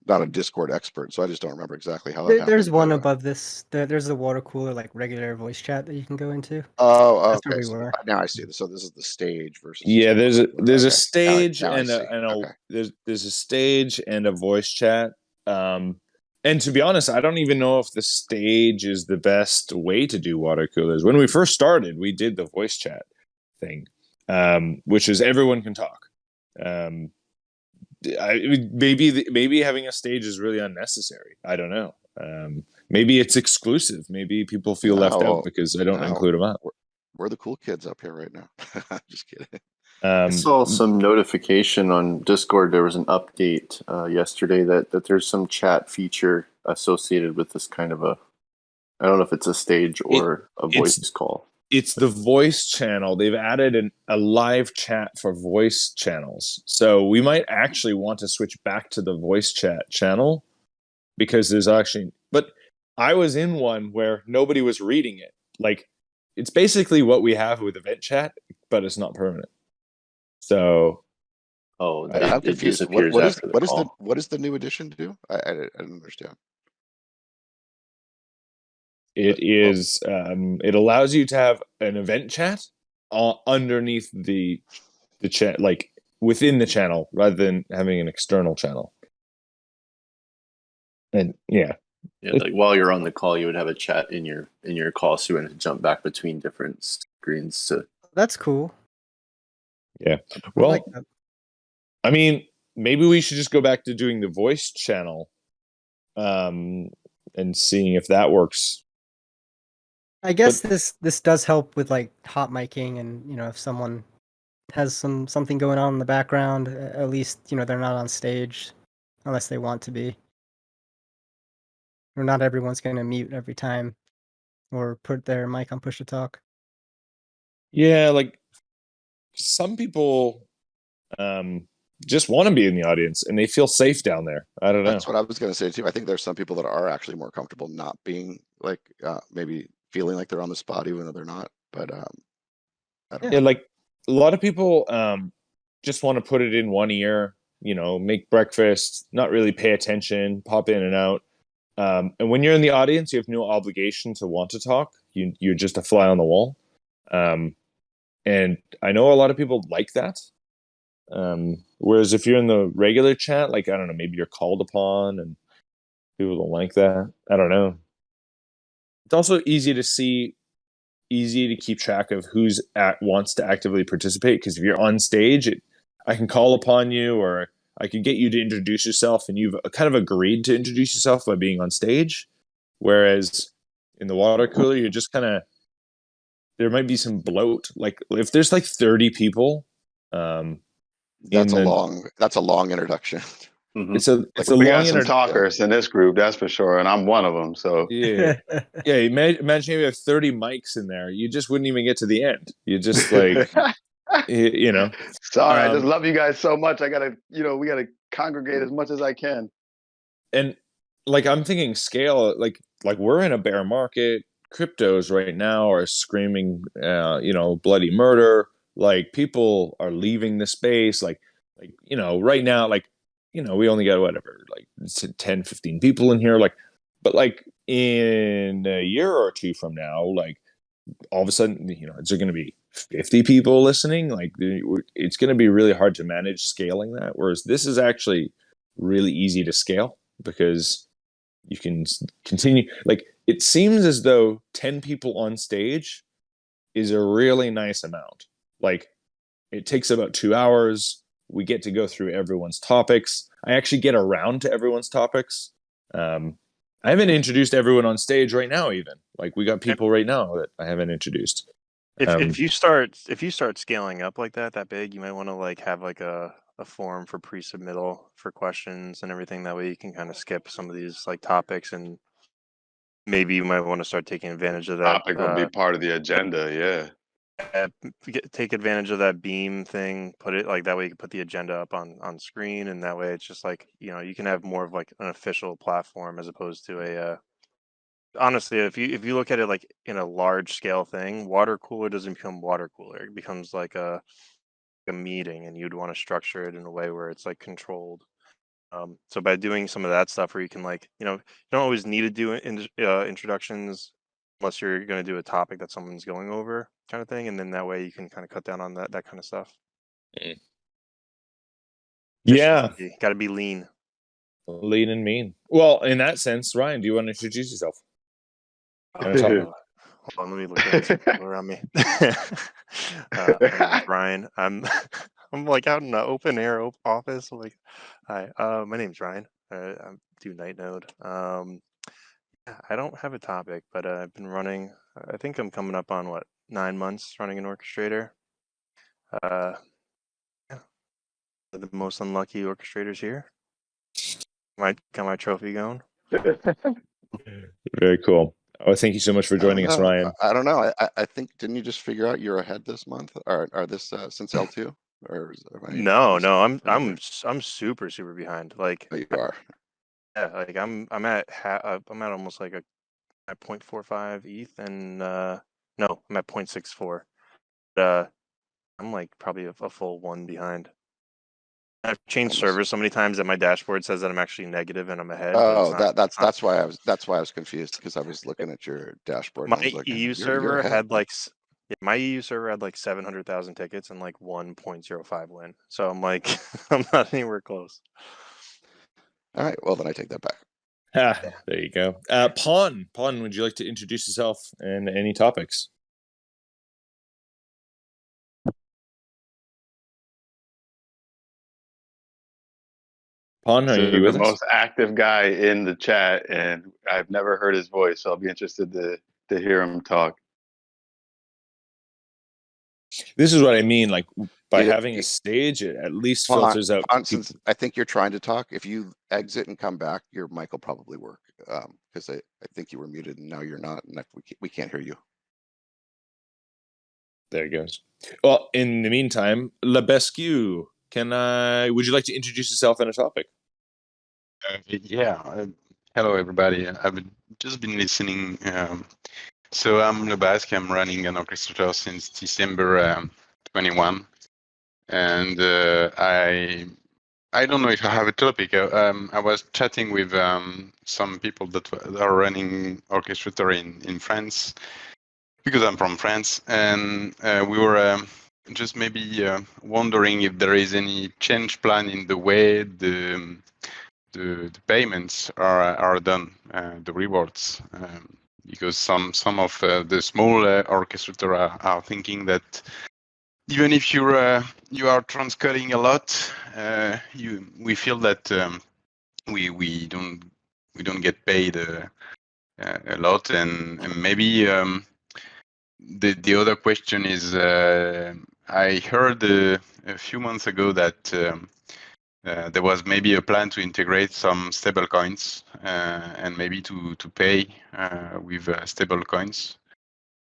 not a Discord expert, so I just don't remember exactly how that There's happened. one above this. There's a water cooler, like regular voice chat that you can go into. Oh, That's where okay. we So were. now I see this. So this is the stage versus just Yeah, the there's regular. a Okay. stage Now I and see. Okay. there's a stage and a voice chat. And to be honest, I don't even know if the stage is the best way to do water coolers. When we first started, we did the voice chat thing, which is everyone can talk. Maybe having a stage is really unnecessary. I don't know. Maybe it's exclusive. Maybe people feel left out because I don't include them up. We're the cool kids up here right now. Just kidding. I saw some notification on Discord. There was an update yesterday that there's some chat feature associated with this kind of a, I don't know if it's a stage or a voice call. It's the voice channel. They've added a live chat for voice channels. So we might actually want to switch back to the voice chat channel because there's actually, but I was in one where nobody was reading it. Like, it's basically what we have with event chat, but it's not permanent. So, I'm confused. What does the new edition do? I didn't understand. It is. It allows you to have an event chat underneath the chat, like within the channel, rather than having an external channel. And yeah, like while you're on the call, you would have a chat in your call, so you wouldn't jump back between different screens. To That's cool. Yeah. Well, I like that. I mean, maybe we should just go back to doing the voice channel, and seeing if that works. I guess this does help with like hot miking, and if someone has something going on in the background, at least they're not on stage unless they want to be. Or not everyone's going to mute every time or put their mic on push to talk. Yeah, like some people just want to be in the audience and they feel safe down there. I don't know. That's what I was going to say too. I think there's some people that are actually more comfortable not being like maybe feeling like they're on the spot even though they're not. But I don't know. Like a lot of people just want to put it in one ear, make breakfast, not really pay attention, pop in and out. And when you're in the audience, you have no obligation to want to talk. You're just a fly on the wall. And I know a lot of people like that. Whereas if you're in the regular chat, like, I don't know, maybe you're called upon and people don't like that. I don't know. It's also easy to keep track of who's wants to actively participate. Because if you're on stage, I can call upon you, or I can get you to introduce yourself, and you've kind of agreed to introduce yourself by being on stage. Whereas in the water cooler, you're just kind of, there might be some bloat. Like if there's like 30 people, that's a long introduction. It's a we long got some talkers in this group, that's for sure, and I'm one of them. So yeah. Imagine if you have 30 mics in there, you just wouldn't even get to the end. You just like, Sorry, I just love you guys so much. I gotta, we gotta congregate as much as I can. And like, I'm thinking scale, like we're in a bear market. Cryptos right now are screaming, bloody murder. Like, people are leaving the space. Like, right now, like, we only got whatever, like 10, 15 people in here. Like, but like in a year or two from now, like all of a sudden, is there going to be 50 people listening? Like, it's going to be really hard to manage scaling that. Whereas this is actually really easy to scale because you can continue. Like, it seems as though 10 people on stage is a really nice amount. Like, it takes about 2 hours. We get to go through everyone's topics. I actually get around to everyone's topics. I haven't introduced everyone on stage right now, even. Like, we got people right now that I haven't introduced. If you start scaling up like that big, you might want to like have like a form for pre-submittal for questions and everything. That way you can kind of skip some of these like topics, and maybe you might want to start taking advantage of that. Topic will be part of the agenda. Yeah. Take advantage of that beam thing, put it like that way you can put the agenda up on screen, and that way it's just like, you know, you can have more of like an official platform as opposed to a honestly, if you look at it like in a large scale thing, water cooler doesn't become water cooler. It becomes like a meeting, and you'd want to structure it in a way where it's like controlled. So by doing some of that stuff where you can, like, you know, you don't always need to do introductions unless you're going to do a topic that someone's going over, kind of thing, and then that way you can kind of cut down on that kind of stuff. Yeah. Got to be lean. Lean and mean. Well, in that sense, Ryan, do you want to introduce yourself? Hold on, let me look at some people around me. My name's Ryan. I'm like out in the open air office. I'm like, hi, my name's Ryan. I do Night Node. I don't have a topic, but I've been running. I think I'm coming up on 9 months running an Orchestrator. Yeah, the most unlucky orchestrators here. Got my trophy going. Very cool. Oh, thank you so much for joining us, Ryan. I don't know. I think, didn't you just figure out you're ahead this month or this since L2? Or No, I'm super behind. Like, you are. Yeah, like I'm at almost like at 0.45 ETH, and no, I'm at 0.64. I'm like probably a full one behind. I've changed servers so many times that my dashboard says that I'm actually negative and I'm ahead. Oh, that's why I was confused, because I was looking at your dashboard. My and I was like, EU server had like my EU server had like 700,000 tickets and like 1.05 win. So I'm like, I'm not anywhere close. All right, well then I take that back. There you go. Pawn, would you like to introduce yourself and any topics? Pawn, are you with the us? most active guy in the chat, and I've never heard his voice, so I'll be interested to hear him talk. This is what I mean. Like, by having a stage, it at least filters out. Since I think you're trying to talk, if you exit and come back, your mic will probably work, because I think you were muted and now you're not, and we can't hear you. There it goes. Well, in the meantime, Lebescu, would you like to introduce yourself and a topic? Hello, everybody. I've just been listening. So I'm Lebescu. I'm running an Orchestrator since December 21. And I don't know if I have a topic. I was chatting with some people that are running Orchestrator in France, because I'm from France, and we were just maybe wondering if there is any change plan in the way the payments are done, the rewards, because some of the small orchestrator are thinking that even if you are transcoding a lot, we feel that we don't get paid a lot, and maybe the other question is, I heard a few months ago that there was maybe a plan to integrate some stable coins and maybe to pay with stable coins,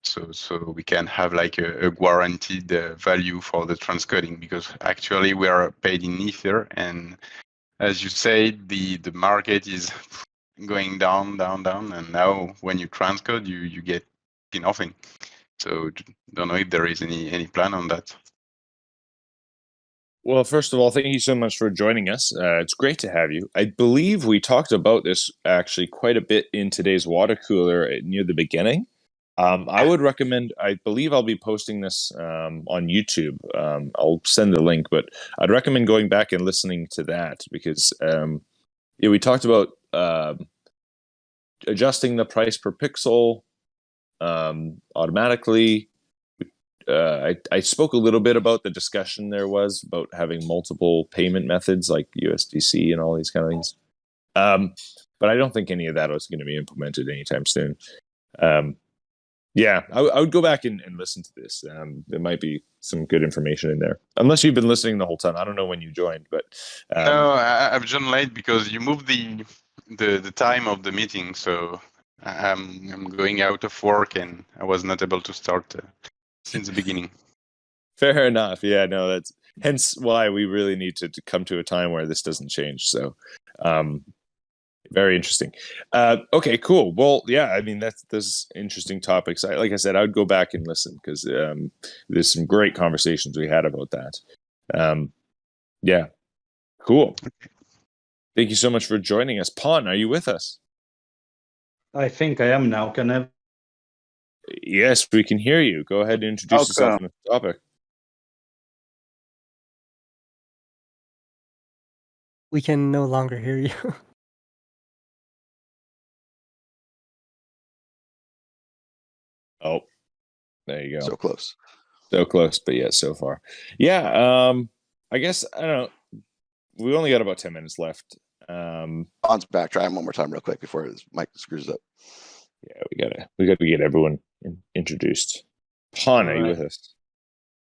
so we can have like a guaranteed value for the transcoding, because actually we are paid in Ether, and as you say, the market is going down, and now when you transcode, you get nothing. So don't know if there is any plan on that. Well, first of all, thank you so much for joining us. It's great to have you. I believe we talked about this actually quite a bit in today's water cooler near the beginning. I would recommend, I believe I'll be posting this on YouTube. I'll send the link, but I'd recommend going back and listening to that, because we talked about adjusting the price per pixel automatically. We I spoke a little bit about the discussion there was about having multiple payment methods like USDC and all these kind of things. But I don't think any of that was going to be implemented anytime soon. Yeah, I would go back and listen to this. There might be some good information in there, unless you've been listening the whole time. I don't know when you joined, but no, I've joined late because you moved the time of the meeting, so I'm going out of work and I was not able to start since the beginning. Fair enough. Yeah, no, that's hence why we really need to come to a time where this doesn't change. So, very interesting. Okay, cool. Well, yeah, I mean those interesting topics. Like I said, I would go back and listen because there's some great conversations we had about that. Yeah, cool. Thank you so much for joining us. Pon, are you with us? I think I am now. Can I? Yes, we can hear you. Go ahead and introduce yourself in the topic. We can no longer hear you. Oh, there you go. So close. So close, but yet so far. Yeah, I guess I don't know. We only got about 10 minutes left. Pon's back. Try him one more time real quick before his mic screws up. Yeah, we gotta get everyone introduced. Pon, are you with us?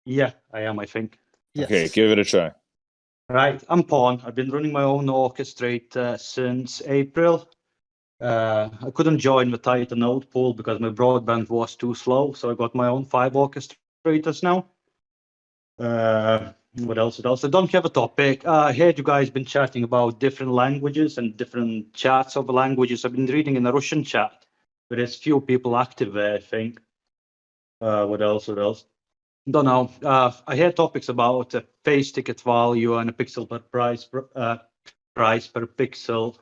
Yeah, I am, I think. Yes. Okay, give it a try. Right, I'm Pon. I've been running my own Orchestrator since April. I couldn't join the Titan node pool because my broadband was too slow, so I got my own 5 orchestrators now. What else? I don't have a topic. I heard you guys been chatting about different languages and different chats of the languages. I've been reading in the Russian chat, but there's few people active there, I think. What else? Don't know. I heard topics about phase ticket value and a pixel per price per pixel.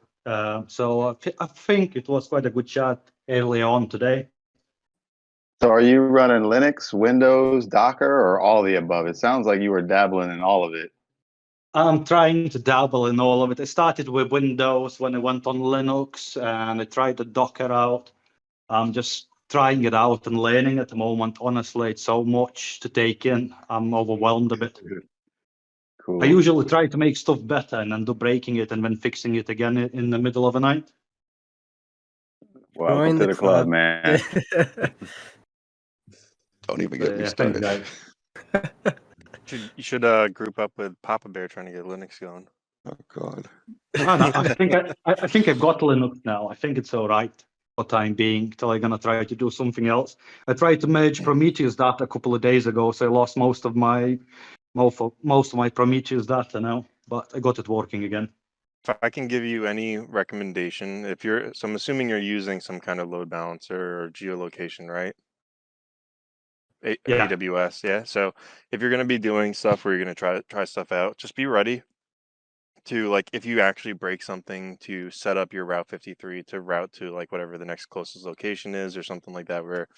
So I think it was quite a good chat early on today. So are you running Linux, Windows, Docker, or all the above? It sounds like you were dabbling in all of it. I'm trying to dabble in all of it. I started with Windows when I went on Linux, and I tried the Docker out. I'm just trying it out and learning at the moment. Honestly, it's so much to take in. I'm overwhelmed a bit. Cool. I usually try to make stuff better and end up breaking it and then fixing it again in the middle of the night. Welcome to the club, man. Don't even get me started. You should group up with Papa Bear trying to get Linux going. Oh God. I think I've got Linux now. I think it's all right for the time being till I'm gonna try to do something else. I tried to merge Prometheus data a couple of days ago, so I lost most of my Prometheus data now, but I got it working again. If I can give you any recommendation, so I'm assuming you're using some kind of load balancer or geolocation, right? Yeah. AWS, yeah. So if you're going to be doing stuff where you're going to try stuff out, just be ready to, like, if you actually break something, to set up your Route 53 to route to like whatever the next closest location is or something like that. Where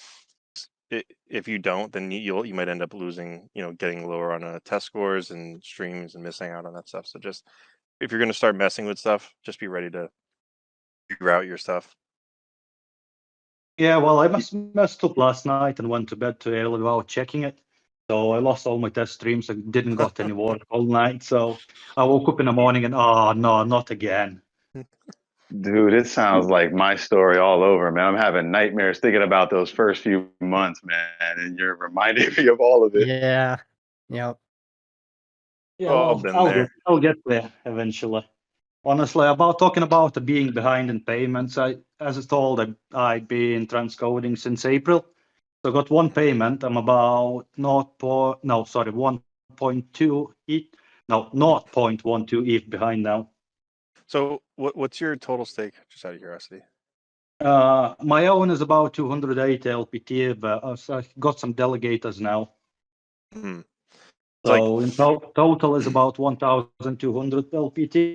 if you don't, then you might end up losing, getting lower on test scores and streams and missing out on that stuff. So just if you're going to start messing with stuff, just be ready to reroute your stuff. Yeah, well, I messed up last night and went to bed too early without checking it. So I lost all my test streams. I didn't got any work all night. So I woke up in the morning and, oh, no, not again. Dude, it sounds like my story all over, man. I'm having nightmares thinking about those first few months, man, and you're reminding me of all of it. Yeah. Yep. Yeah, well, I'll get there eventually. Honestly, talking about being behind in payments, as I told, I've been transcoding since April. So I got one payment. I'm about 1.2 ETH. No, 0.12 ETH behind now. So what's your total stake, just out of curiosity? My own is about 280 LPT, but I got some delegators now. Hmm. So in total is about 1,200 LPT.